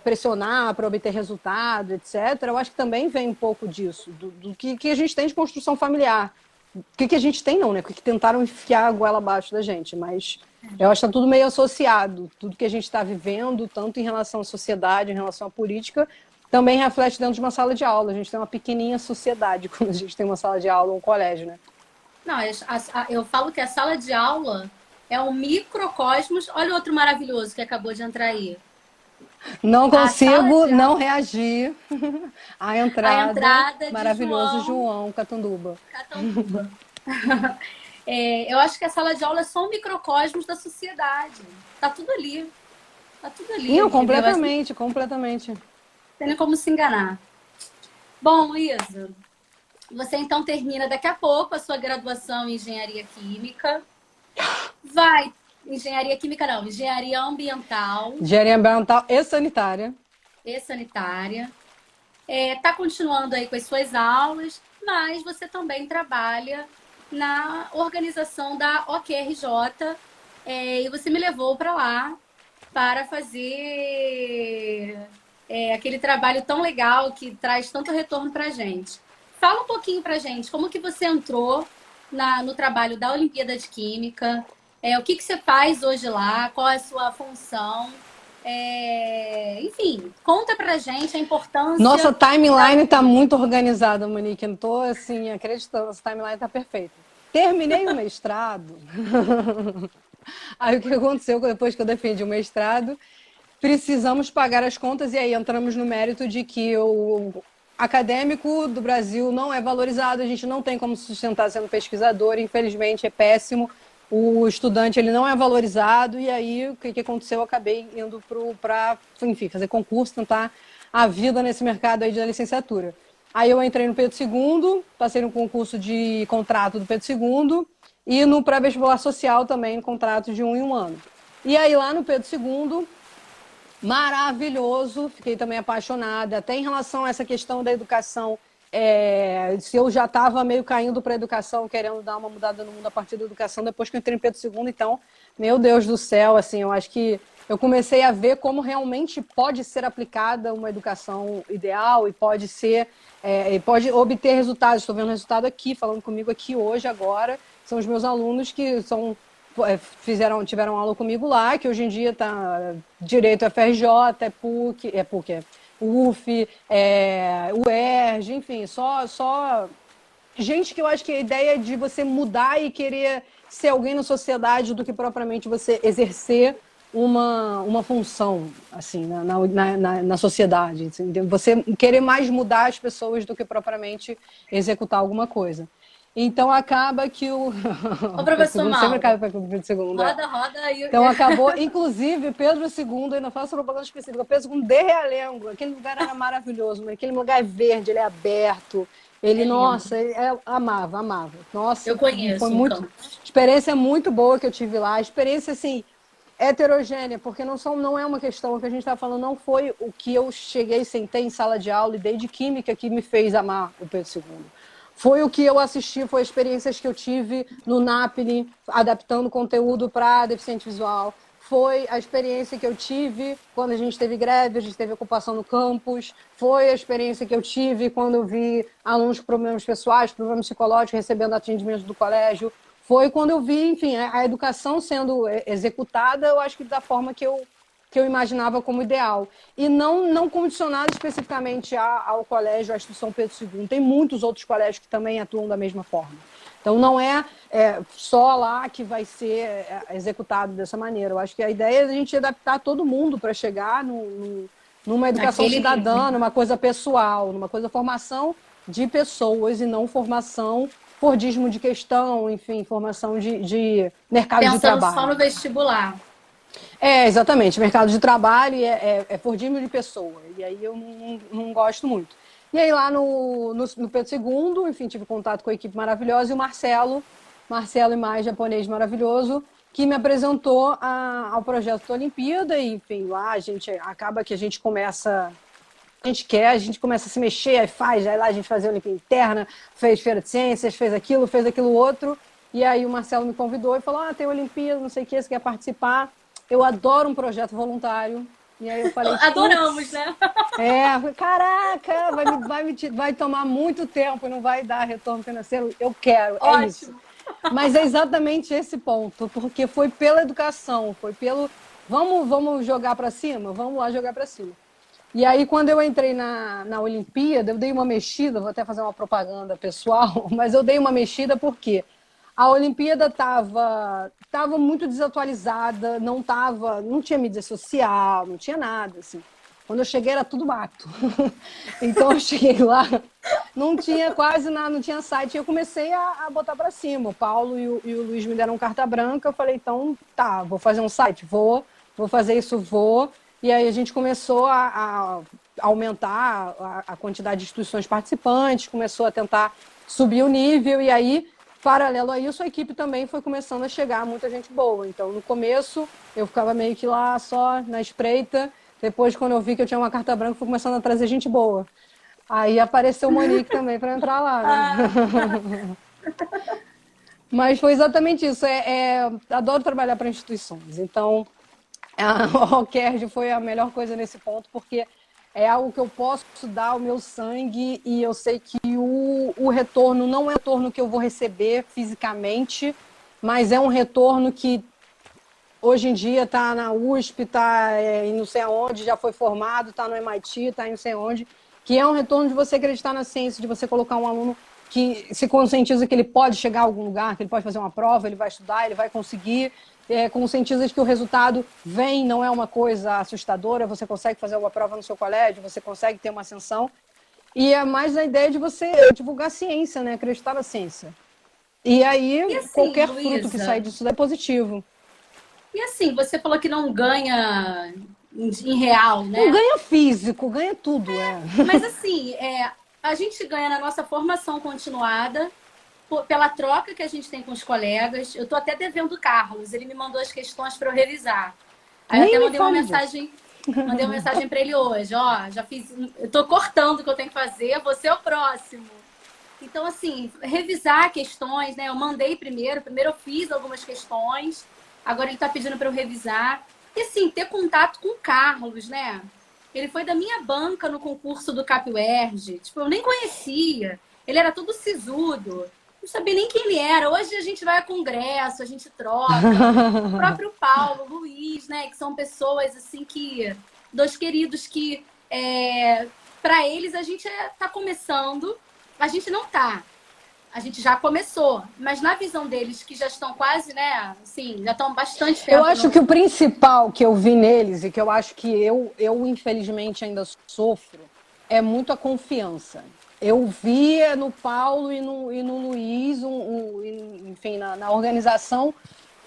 pressionar para obter resultado, etc. Eu acho que também vem um pouco disso, do que a gente tem de construção familiar. O que a gente tem, não, né? Porque tentaram enfiar a goela abaixo da gente, mas eu acho que está tudo meio associado. Tudo que a gente está vivendo, tanto em relação à sociedade, em relação à política, também reflete dentro de uma sala de aula. A gente tem uma pequenininha sociedade quando a gente tem uma sala de aula ou um colégio, né? Não, eu falo que a sala de aula é um microcosmos. Olha o outro maravilhoso que acabou de entrar aí. Não A sala consigo de não aula, reagir à a entrada entrada de maravilhoso João João Catanduba. Catanduba. Eu acho que a sala de aula é só um microcosmos da sociedade. Tá tudo ali. Tá tudo ali, Não, entendeu? Assim, não completamente, completamente. tem nem como se enganar. Bom, Isa, você então termina daqui a pouco a sua graduação em Engenharia Química. Vai, Engenharia Química não, Engenharia Ambiental Engenharia ambiental e sanitária. e Sanitária. Tá continuando aí com as suas aulas, mas você também trabalha na organização da OQRJ, e você me levou para lá para fazer aquele trabalho tão legal que traz tanto retorno para a gente. Fala um pouquinho para a gente, como que você entrou no trabalho da Olimpíada de Química, o que você faz hoje lá, qual é a sua função, enfim, conta pra gente a Nossa importância timeline está muito organizada, Monique. Eu não estou assim, acreditando. Nossa timeline está perfeita. Terminei o mestrado. Aí o que aconteceu depois que eu defendi o mestrado? Precisamos pagar as contas, e aí entramos no mérito de que o acadêmico do Brasil não é valorizado, a gente não tem como sustentar sendo pesquisador, infelizmente é péssimo. O estudante ele não é valorizado, e aí o que aconteceu? Eu acabei indo para, enfim, fazer concurso, tentar a vida nesse mercado aí de licenciatura. Aí eu entrei no Pedro II, passei no concurso de contrato do Pedro II e no pré-vestibular social também, contrato de 1 em 1 ano. E aí lá no Pedro II, maravilhoso, fiquei também apaixonada, até em relação a essa questão da educação, se eu já estava meio caindo para a educação, querendo dar uma mudada no mundo a partir da educação, depois que eu entrei em Pedro II, então, meu Deus do céu, assim, eu acho que eu comecei a ver como realmente pode ser aplicada uma educação ideal e pode ser, e pode obter resultados. Estou vendo resultado aqui, falando comigo aqui hoje, agora, são os meus alunos que tiveram aula comigo lá, que hoje em dia tá direito FRJ, PUC, UF, UERJ, enfim, só gente que eu acho que a ideia é de você mudar e querer ser alguém na sociedade do que propriamente você exercer uma função assim na sociedade, assim, você querer mais mudar as pessoas do que propriamente executar alguma coisa. Então acaba que o Ô, professor segundo sempre Mauro, acaba para o Pedro II. roda, roda. Então acabou, inclusive, Pedro II, ainda faço propaganda específica, Pedro II de Realengo, aquele lugar era maravilhoso, mas aquele lugar é verde, ele é aberto, ele, Lindo. nossa, amava, amava. Nossa, Eu foi conheço um muito, campo. experiência muito boa que eu tive lá, experiência assim, heterogênea, porque não é uma questão, o que a gente está falando não foi o que eu cheguei, sentei em sala de aula e dei de química que me fez amar o Pedro II. Foi o que eu assisti, foi experiências que eu tive no NAPNE, adaptando conteúdo para deficiente visual. Foi a experiência que eu tive quando a gente teve greve, a gente teve ocupação no campus. Foi a experiência que eu tive quando eu vi alunos com problemas pessoais, problemas psicológicos, recebendo atendimento do colégio. Foi quando eu vi, enfim, a educação sendo executada, eu acho que da forma que eu imaginava como ideal. E não condicionado especificamente ao colégio, à instituição Pedro II. Tem muitos outros colégios que também atuam da mesma forma. Então, não é só lá que vai ser executado dessa maneira. Eu acho que a ideia é a gente adaptar todo mundo para chegar numa educação Naquele nível. cidadã, numa coisa pessoal, numa coisa formação de pessoas e não formação fordismo de questão, enfim, formação de mercado de Pensando só trabalho. no vestibular. Exatamente. Mercado de trabalho fordismo de pessoa. E aí eu não gosto muito. E aí lá no Pedro II, enfim, tive contato com a equipe maravilhosa e o Marcelo Imai, japonês maravilhoso, que me apresentou ao projeto da Olimpíada. E, enfim, lá acaba que a gente começa a gente começa a se mexer, aí lá a gente fazia a Olimpíada interna, fez feira de ciências, fez aquilo outro. E aí o Marcelo me convidou e falou, tem Olimpíada, não sei o que, você quer participar? Eu adoro um projeto voluntário. E aí eu falei, Adoramos, putz, né? caraca, vai tomar muito tempo e não vai dar retorno financeiro. Eu quero, é isso. Ótimo. Mas é exatamente esse ponto, porque foi pela educação, foi pelo vamos jogar para cima? Vamos lá jogar para cima. E aí, quando eu entrei na Olimpíada, eu dei uma mexida, vou até fazer uma propaganda pessoal, mas eu dei uma mexida porque a Olimpíada tava muito desatualizada, não tinha mídia social, não tinha nada, assim. Quando eu cheguei era tudo mato. Então eu cheguei lá, não tinha quase nada, não tinha site. E eu comecei a botar para cima. O Paulo e o Luiz me deram carta branca. Eu falei, então tá, vou fazer um site? Vou fazer isso, vou. E aí a gente começou a aumentar a quantidade de instituições participantes, começou a tentar subir o nível. E aí, paralelo a isso, a equipe também foi começando a chegar muita gente boa. Então, no começo, eu ficava meio que lá só na espreita. Depois, quando eu vi que eu tinha uma carta branca, fui começando a trazer gente boa. Aí apareceu o Monique também para entrar lá, né? Mas foi exatamente isso. Adoro trabalhar para instituições. Então, a Alkerd foi a melhor coisa nesse ponto, porque é algo que eu posso dar o meu sangue e eu sei que o retorno não é o retorno que eu vou receber fisicamente, mas é um retorno que hoje em dia está na USP, está em não sei aonde, já foi formado, está no MIT, está em não sei onde, que é um retorno de você acreditar na ciência, de você colocar um aluno que se conscientiza que ele pode chegar a algum lugar, que ele pode fazer uma prova, ele vai estudar, ele vai conseguir, conscientiza de que o resultado vem, não é uma coisa assustadora, você consegue fazer uma prova no seu colégio, você consegue ter uma ascensão, e é mais a ideia de você divulgar a ciência, né? Acreditar na ciência. E aí, E assim, qualquer fruto que sair Luísa, disso é positivo. e assim, você falou que não ganha em real, Não né? ganha físico, ganha tudo, Mas assim, a gente ganha na nossa formação continuada, pela troca que a gente tem com os colegas. Eu tô até devendo o Carlos, ele me mandou as questões para eu revisar. Aí eu Nem até me fale disso. mandei uma mensagem para ele hoje, ó, já fiz, eu tô cortando o que eu tenho que fazer, você é o próximo. Então, assim, revisar questões, né? Eu mandei primeiro eu fiz algumas questões, agora ele tá pedindo para eu revisar. E assim, ter contato com o Carlos, né? Ele foi da minha banca no concurso do CapUERJ. Tipo, eu nem conhecia. Ele era todo sisudo. Não sabia nem quem ele era. Hoje a gente vai a congresso, a gente troca. O próprio Paulo, o Luiz, né? Que são pessoas, assim, que... Dois queridos que, para eles, a gente tá começando. A gente não tá. A gente já começou. Mas na visão deles, que já estão quase, né? Assim, já estão bastante Eu tempo acho no... que o principal que eu vi neles e que eu acho que eu infelizmente ainda sofro é muito a confiança. Eu via no Paulo e no Luiz, enfim, na organização,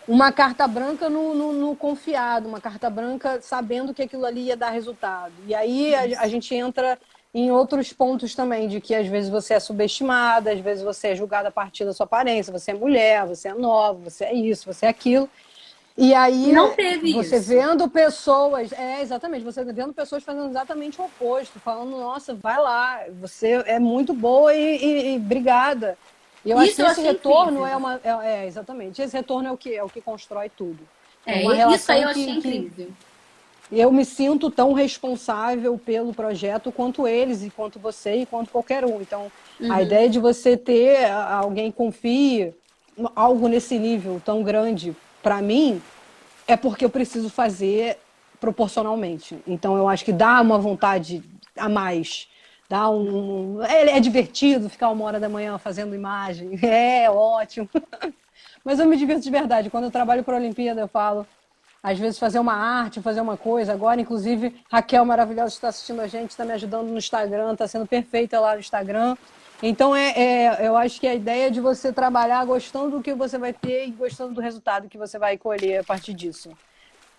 uma carta branca no confiado, uma carta branca sabendo que aquilo ali ia dar resultado. E aí a gente entra em outros pontos também, de que às vezes você é subestimada, às vezes você é julgada a partir da sua aparência, você é mulher, você é nova, você é isso, você é aquilo. E aí, Não teve você isso. vendo pessoas, exatamente, você vendo pessoas fazendo exatamente o oposto, falando, nossa, vai lá, você é muito boa e obrigada. E eu acho Isso que eu esse achei retorno incrível. exatamente, esse retorno é o que constrói tudo. É uma Isso aí relação eu achei que incrível. eu me sinto tão responsável pelo projeto quanto eles, e quanto você, e quanto qualquer um. Então, a Uhum. ideia de você ter alguém que confie algo nesse nível tão grande para mim é porque eu preciso fazer proporcionalmente. Então, eu acho que dá uma vontade a mais. É divertido ficar 1 hora da manhã fazendo imagem. É ótimo. Mas eu me divirto de verdade. Quando eu trabalho para a Olimpíada, eu falo, às vezes, fazer uma arte, fazer uma coisa. Agora, inclusive, Raquel maravilhosa está assistindo a gente, está me ajudando no Instagram, está sendo perfeita lá no Instagram. Então, eu acho que a ideia é de você trabalhar gostando do que você vai ter e gostando do resultado que você vai colher a partir disso.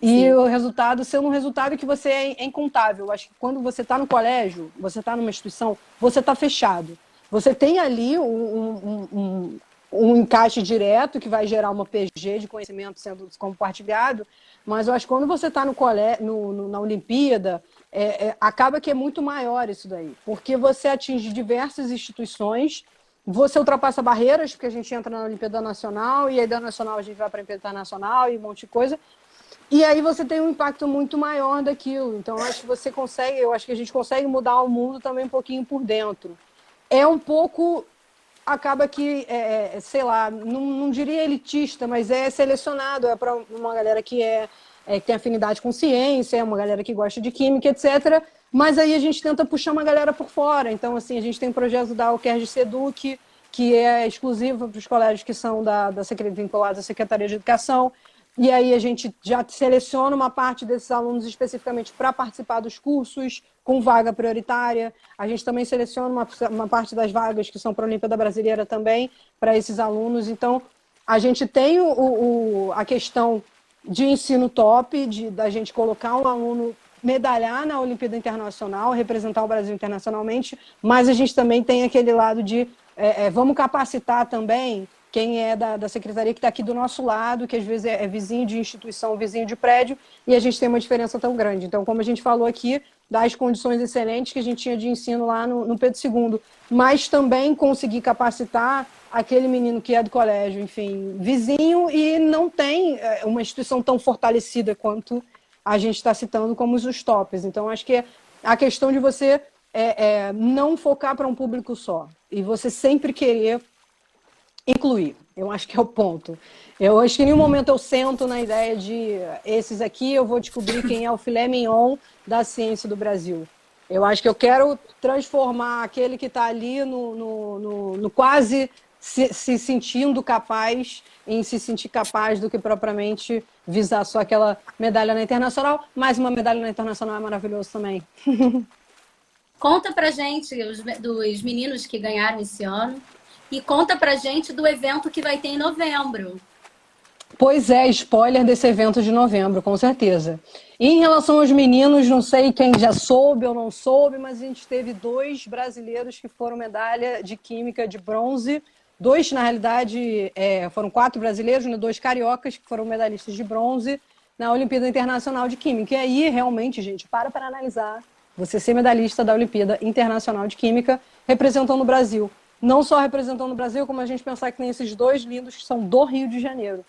E Sim. o resultado sendo um resultado que você é incontável. Eu acho que quando você está no colégio, você está numa instituição, você está fechado. Você tem ali um encaixe direto que vai gerar uma PG de conhecimento sendo compartilhado, mas eu acho que quando você está no na Olimpíada, acaba que é muito maior isso daí, porque você atinge diversas instituições você ultrapassa barreiras, porque a gente entra na Olimpíada Nacional, e aí da Nacional a gente vai para a Olimpíada Internacional e um monte de coisa. E aí você tem um impacto muito maior daquilo. Então, eu acho que a gente consegue mudar o mundo também um pouquinho por dentro. É um pouco, acaba que, sei lá, não diria elitista, mas é selecionado, é para uma galera que tem afinidade com ciência, é uma galera que gosta de química, etc. Mas aí a gente tenta puxar uma galera por fora. Então, assim, a gente tem um projeto da UQERJ Seduc, que é exclusivo para os colégios que são vinculados à Secretaria de Educação. E aí a gente já seleciona uma parte desses alunos especificamente para participar dos cursos, com vaga prioritária. A gente também seleciona uma parte das vagas que são para a Olimpíada Brasileira também, para esses alunos. Então, a gente tem a questão de ensino top, da gente colocar um aluno medalhar na Olimpíada Internacional, representar o Brasil internacionalmente, mas a gente também tem aquele lado de vamos capacitar também quem é da secretaria que está aqui do nosso lado, que às vezes é vizinho de instituição, vizinho de prédio, e a gente tem uma diferença tão grande. Então, como a gente falou aqui, das condições excelentes que a gente tinha de ensino lá no Pedro II, mas também conseguir capacitar aquele menino que é do colégio, enfim, vizinho, e não tem uma instituição tão fortalecida quanto a gente está citando como os tops. Então, acho que é a questão de você não focar para um público só, e você sempre querer incluir. Eu acho que é o ponto. Eu acho que em nenhum momento eu sento na ideia de esses aqui eu vou descobrir quem é o filé mignon da ciência do Brasil. Eu acho que eu quero transformar aquele que está ali no quase se sentindo capaz em se sentir capaz do que propriamente visar só aquela medalha na internacional, mas uma medalha na internacional é maravilhoso também. Conta pra gente dos meninos que ganharam esse ano. E conta pra gente do evento que vai ter em novembro. Pois é, spoiler desse evento de novembro, com certeza. E em relação aos meninos, não sei quem já soube ou não soube, mas a gente teve 2 brasileiros que foram medalha de química de bronze. 2, na realidade, foram 4 brasileiros, né? 2 cariocas que foram medalhistas de bronze na Olimpíada Internacional de Química. E aí, realmente, gente, para analisar você ser medalhista da Olimpíada Internacional de Química representando o Brasil. Não só representando o Brasil, como a gente pensar que tem esses 2 lindos que são do Rio de Janeiro.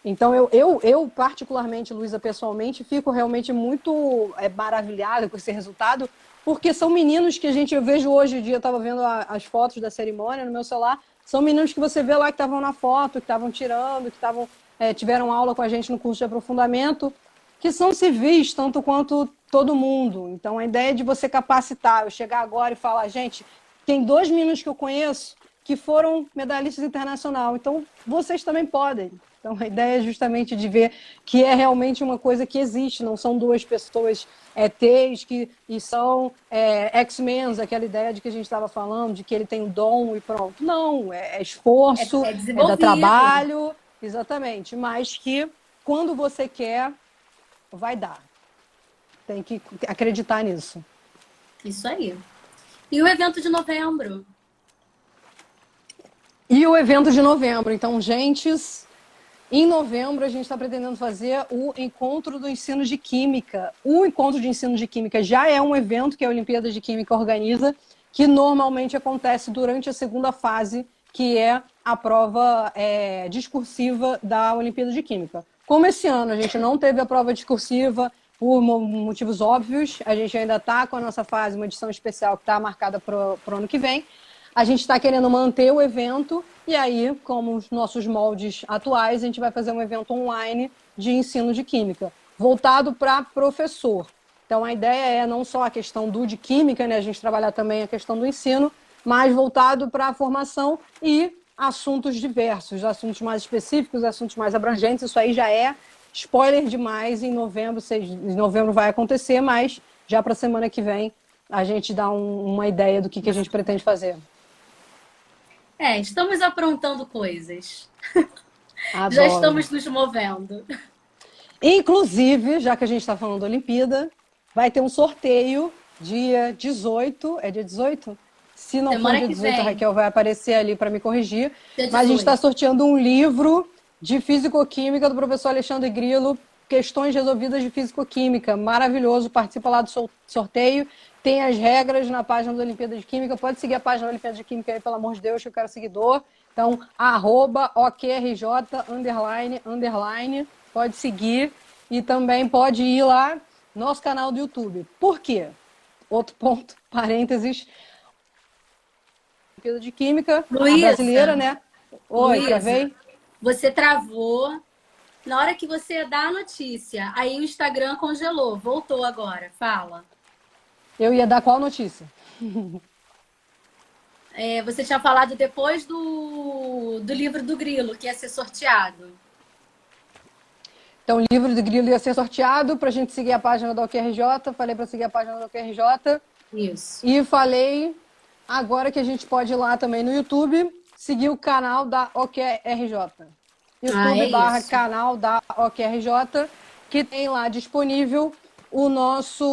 Então, eu particularmente, Luísa, pessoalmente, fico realmente muito maravilhada com esse resultado, porque são meninos que eu vejo hoje em dia, eu estava vendo as fotos da cerimônia no meu celular, são meninos que você vê lá que estavam na foto, que estavam tirando, que tiveram aula com a gente no curso de aprofundamento, que são civis, tanto quanto todo mundo. Então, a ideia de você capacitar, eu chegar agora e falar, gente, tem 2 meninos que eu conheço que foram medalhistas internacional, então vocês também podem. Então a ideia é justamente de ver que é realmente uma coisa que existe, não são 2 pessoas ETs e são X-Men, aquela ideia de que a gente estava falando, de que ele tem um dom e pronto. Não, é esforço, dar trabalho, exatamente, mas que quando você quer, vai dar. Tem que acreditar nisso. Isso aí. E o evento de novembro? E o evento de novembro. Então, gentes, em novembro a gente está pretendendo fazer o Encontro do Ensino de Química. O Encontro de Ensino de Química já é um evento que a Olimpíada de Química organiza, que normalmente acontece durante a segunda fase, que é a prova discursiva da Olimpíada de Química. Como esse ano a gente não teve a prova discursiva, por motivos óbvios, a gente ainda está com a nossa fase, uma edição especial que está marcada para o ano que vem. A gente está querendo manter o evento e aí, como os nossos moldes atuais, a gente vai fazer um evento online de ensino de química, voltado para professor. Então, a ideia é não só a questão de química, né? A gente trabalhar também a questão do ensino, mas voltado para a formação e assuntos diversos, assuntos mais específicos, assuntos mais abrangentes. Isso aí já é spoiler demais, em novembro vai acontecer, mas já para a semana que vem a gente dá uma ideia do que a gente pretende fazer. Estamos aprontando coisas. Adoro. Já estamos nos movendo. Inclusive, já que a gente está falando da Olimpíada, vai ter um sorteio dia 18. É dia 18? Se não for dia 18, a Raquel vai aparecer ali para me corrigir. Mas a gente está sorteando um livro de Físico-Química do professor Alexandre Grillo questões resolvidas de físico-química. Maravilhoso, participa lá do sorteio. Tem as regras na página da Olimpíada de Química. Pode seguir a página da Olimpíada de Química aí, pelo amor de Deus, que eu quero seguidor. Então, @OQRJ, _, pode seguir. E também pode ir lá no nosso canal do YouTube. Por quê? Outro ponto, parênteses. Olimpíada de Química, a brasileira, né? Oi, Luísa, travei? você travou na hora que você dá a notícia. Aí o Instagram congelou. Voltou agora. Fala. Eu ia dar qual notícia? Você tinha falado depois do livro do Grilo, que ia ser sorteado. Então, o livro do Grilo ia ser sorteado para a gente seguir a página da OQRJ. Falei para seguir a página da OQRJ. Isso. E falei agora que a gente pode ir lá também no YouTube, seguir o canal da OQRJ. YouTube/canal da OQRJ, que tem lá disponível o nossa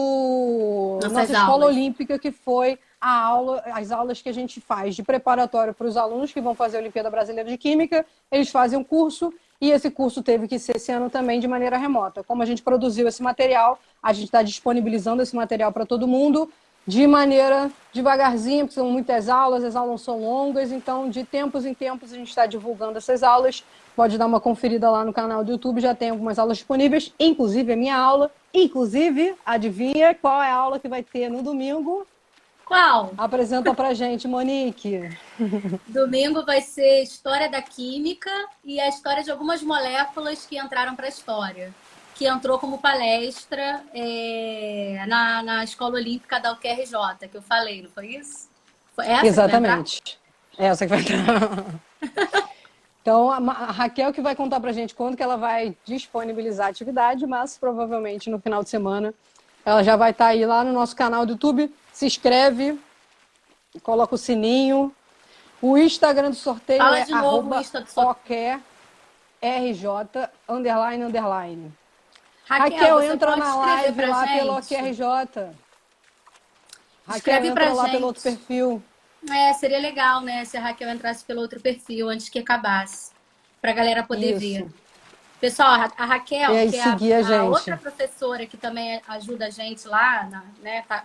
escola olímpica, que foi as aulas que a gente faz de preparatório para os alunos que vão fazer a Olimpíada Brasileira de Química. Eles fazem um curso e esse curso teve que ser esse ano também de maneira remota. Como a gente produziu esse material, a gente está disponibilizando esse material para todo mundo de maneira devagarzinha, porque são muitas aulas, as aulas são longas, então de tempos em tempos a gente está divulgando essas aulas. Pode dar uma conferida lá no canal do YouTube, já tem algumas aulas disponíveis, inclusive a minha aula. Inclusive, adivinha qual é a aula que vai ter no domingo? Qual? Apresenta pra gente, Monique. Domingo vai ser História da Química e a história de algumas moléculas que entraram para a história. Que entrou como palestra na Escola Olímpica da UQRJ, que eu falei, não foi isso? Foi essa? Exatamente. Essa que vai entrar. Então, a Raquel que vai contar pra gente quando que ela vai disponibilizar a atividade, mas provavelmente no final de semana ela já vai estar aí lá no nosso canal do YouTube. Se inscreve, coloca o sininho. O Instagram do sorteio Fala é de novo o Insta do sorteio. OQRJ _. Raquel, entra na live lá gente? pelo OQRJ. Raquel, Escreve entra pra lá gente. pelo outro perfil. Seria legal, né? Se a Raquel entrasse pelo outro perfil antes que acabasse. Pra galera poder ver. Pessoal, a Raquel, que é a outra professora que também ajuda a gente lá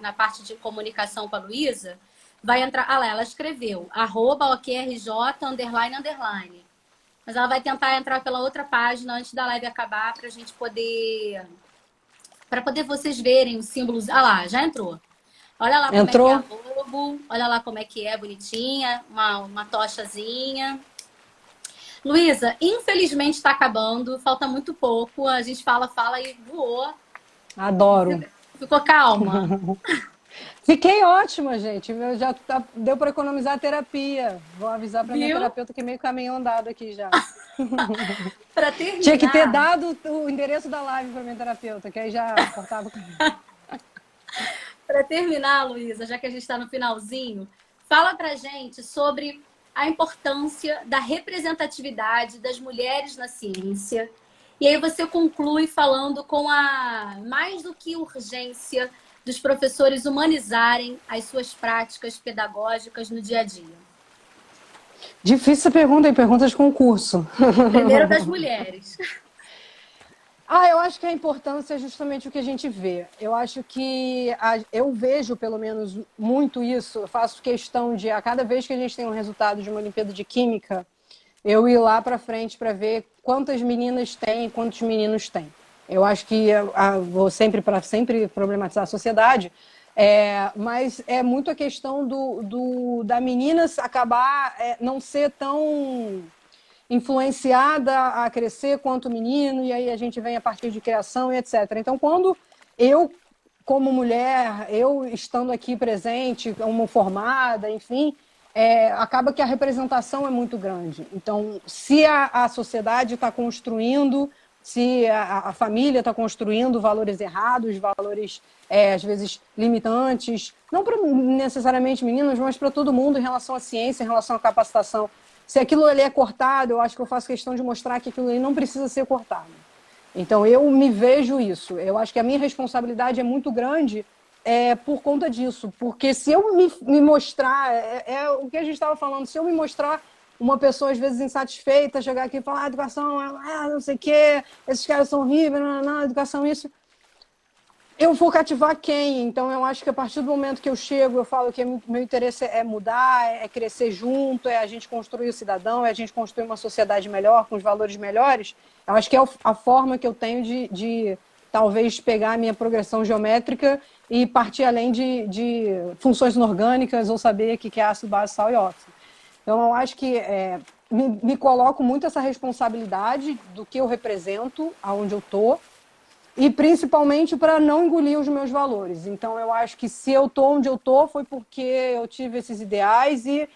na parte de comunicação com a Luísa, vai entrar. Ah lá, ela escreveu @OQRJ _. Mas ela vai tentar entrar pela outra página antes da live acabar pra gente poder. Pra poder vocês verem os símbolos. Ah lá, já entrou. Olha lá como é que é a logo. Olha lá como é que é, bonitinha. Uma tochazinha. Luísa, infelizmente está acabando. Falta muito pouco. A gente fala e voou. Adoro. Ficou calma? Fiquei ótima, gente. Já deu para economizar a terapia. Vou avisar para minha terapeuta que meio caminho andado aqui já. Para terminar... Tinha que ter dado o endereço da live para minha terapeuta, que aí já cortava. Para terminar, Luísa, já que a gente está no finalzinho, fala pra gente sobre a importância da representatividade das mulheres na ciência. E aí você conclui falando com a mais do que urgência dos professores humanizarem as suas práticas pedagógicas no dia a dia. Difícil essa pergunta, hein? Pergunta de concurso. Primeiro das mulheres. Eu acho que a importância é justamente o que a gente vê. Eu acho que eu vejo, pelo menos, muito isso. Eu faço questão de, a cada vez que a gente tem um resultado de uma Olimpíada de Química, eu ir lá para frente para ver quantas meninas tem e quantos meninos tem. Eu acho que vou sempre problematizar a sociedade, mas é muito a questão da menina acabar não ser tão influenciada a crescer quanto o menino, e aí a gente vem a partir de criação e etc. Então, quando eu, como mulher, eu estando aqui presente, como formada, enfim, acaba que a representação é muito grande. Então, se a sociedade está construindo, se a família está construindo valores errados, valores, às vezes, limitantes, não para necessariamente meninas, mas para todo mundo em relação à ciência, em relação à capacitação. Se aquilo ali é cortado, eu acho que eu faço questão de mostrar que aquilo ali não precisa ser cortado. Então, eu me vejo isso. Eu acho que a minha responsabilidade é muito grande por conta disso. Porque se eu me mostrar, o que a gente estava falando, se eu me mostrar uma pessoa, às vezes, insatisfeita, chegar aqui e falar, educação, não sei o quê, esses caras são horríveis, não, educação isso. Eu vou cativar quem? Então, eu acho que a partir do momento que eu chego, eu falo que meu interesse é mudar, é crescer junto, é a gente construir o cidadão, é a gente construir uma sociedade melhor, com os valores melhores. Eu acho que é a forma que eu tenho de talvez pegar a minha progressão geométrica e partir além de funções inorgânicas ou saber o que é ácido, base, sal e óxido. Então, eu acho que me coloco muito essa responsabilidade do que eu represento, aonde eu estou, e principalmente para não engolir os meus valores. Então, eu acho que se eu estou onde eu estou foi porque eu tive esses ideais e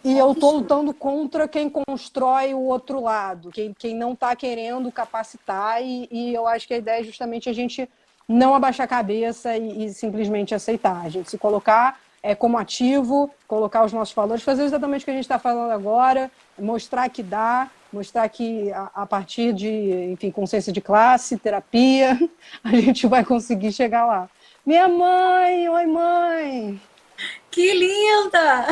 eu estou lutando contra quem constrói o outro lado, quem não está querendo capacitar. E eu acho que a ideia é justamente a gente não abaixar a cabeça e simplesmente aceitar. A gente se colocar como ativo, colocar os nossos valores, fazer exatamente o que a gente está falando agora, mostrar que dá, mostrar que a partir de, enfim, consciência de classe, terapia, a gente vai conseguir chegar lá. Minha mãe! Oi, mãe! Que linda!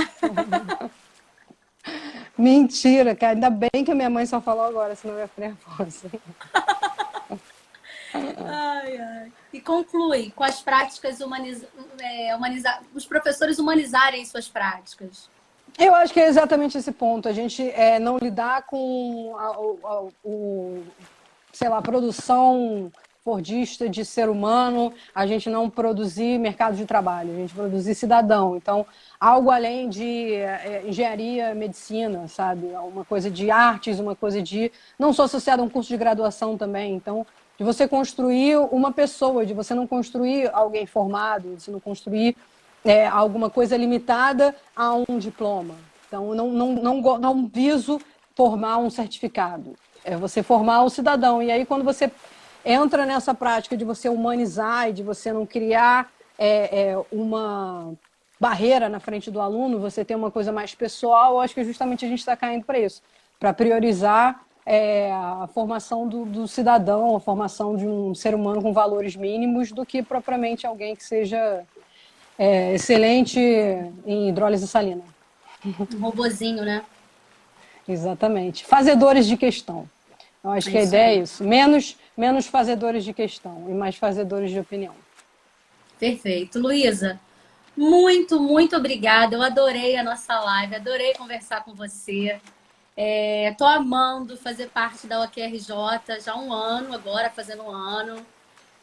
Mentira, cara. Ainda bem que a minha mãe só falou agora, senão eu ia ficar nervosa. Ai, ai. E conclui com as práticas os professores humanizarem suas práticas. Eu acho que é exatamente esse ponto. A gente não lidar com sei lá, produção fordista de ser humano, a gente não produzir mercado de trabalho, a gente produzir cidadão. Então, algo além de engenharia, medicina, sabe? Uma coisa de artes, uma coisa de... Não só associado a um curso de graduação também. Então, de você construir uma pessoa, de você não construir alguém formado, de você não construir alguma coisa limitada a um diploma. Então, não viso formar um certificado. É você formar o cidadão. E aí, quando você entra nessa prática de você humanizar e de você não criar uma barreira na frente do aluno, você tem uma coisa mais pessoal, eu acho que justamente a gente está caindo para isso, para priorizar a formação do cidadão, a formação de um ser humano com valores mínimos, do que propriamente alguém que seja excelente em hidrólise salina. Um robozinho, né? Exatamente. Fazedores de questão. Eu acho que a ideia é isso. Menos fazedores de questão e mais fazedores de opinião. Perfeito. Luísa, muito, muito obrigada. Eu adorei a nossa live, adorei conversar com você. Tô amando fazer parte da UQRJ já há um ano, agora fazendo um ano.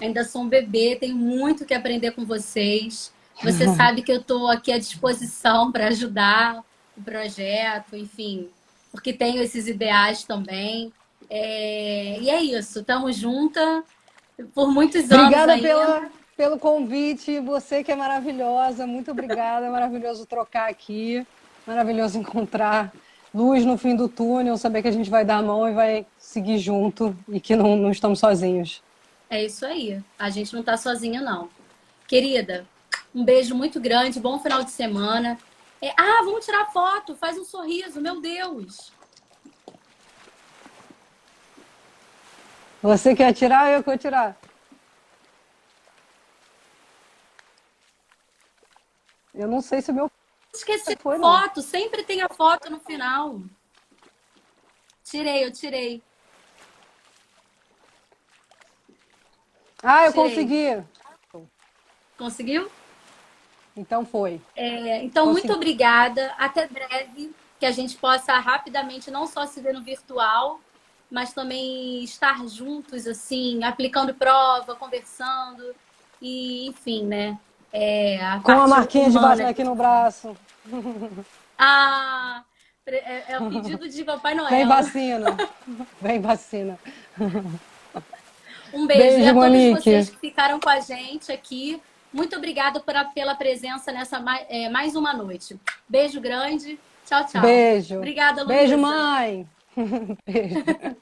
Ainda sou um bebê, tenho muito que aprender com vocês. Você sabe que eu estou aqui à disposição para ajudar o projeto, enfim, porque tenho esses ideais também. E é isso, estamos juntas por muitos anos. Obrigada pelo convite, você que é maravilhosa, muito obrigada, é maravilhoso trocar aqui, maravilhoso encontrar luz no fim do túnel, saber que a gente vai dar a mão e vai seguir junto e que não estamos sozinhos. É isso aí, a gente não está sozinha não. Querida, um beijo muito grande, bom final de semana. Vamos tirar foto, faz um sorriso, meu Deus. Você quer tirar ou eu quero tirar? Eu não sei se o meu... Esqueci a foto, não. Sempre tem a foto no final. Eu tirei. Eu consegui. Conseguiu? Então foi. Então, muito obrigada. Até breve. Que a gente possa rapidamente não só se ver no virtual, mas também estar juntos, assim, aplicando prova, conversando. E, enfim, né? Com a marquinha de vacina aqui no braço. É o pedido de Papai Noel. Vem vacina. Vem vacina. Um beijo. E a todos Monique. vocês que ficaram com a gente aqui. Muito obrigada pela presença nessa mais uma noite. Beijo grande. Tchau, tchau. Beijo. Obrigada, Luísa. Beijo, mãe. Beijo.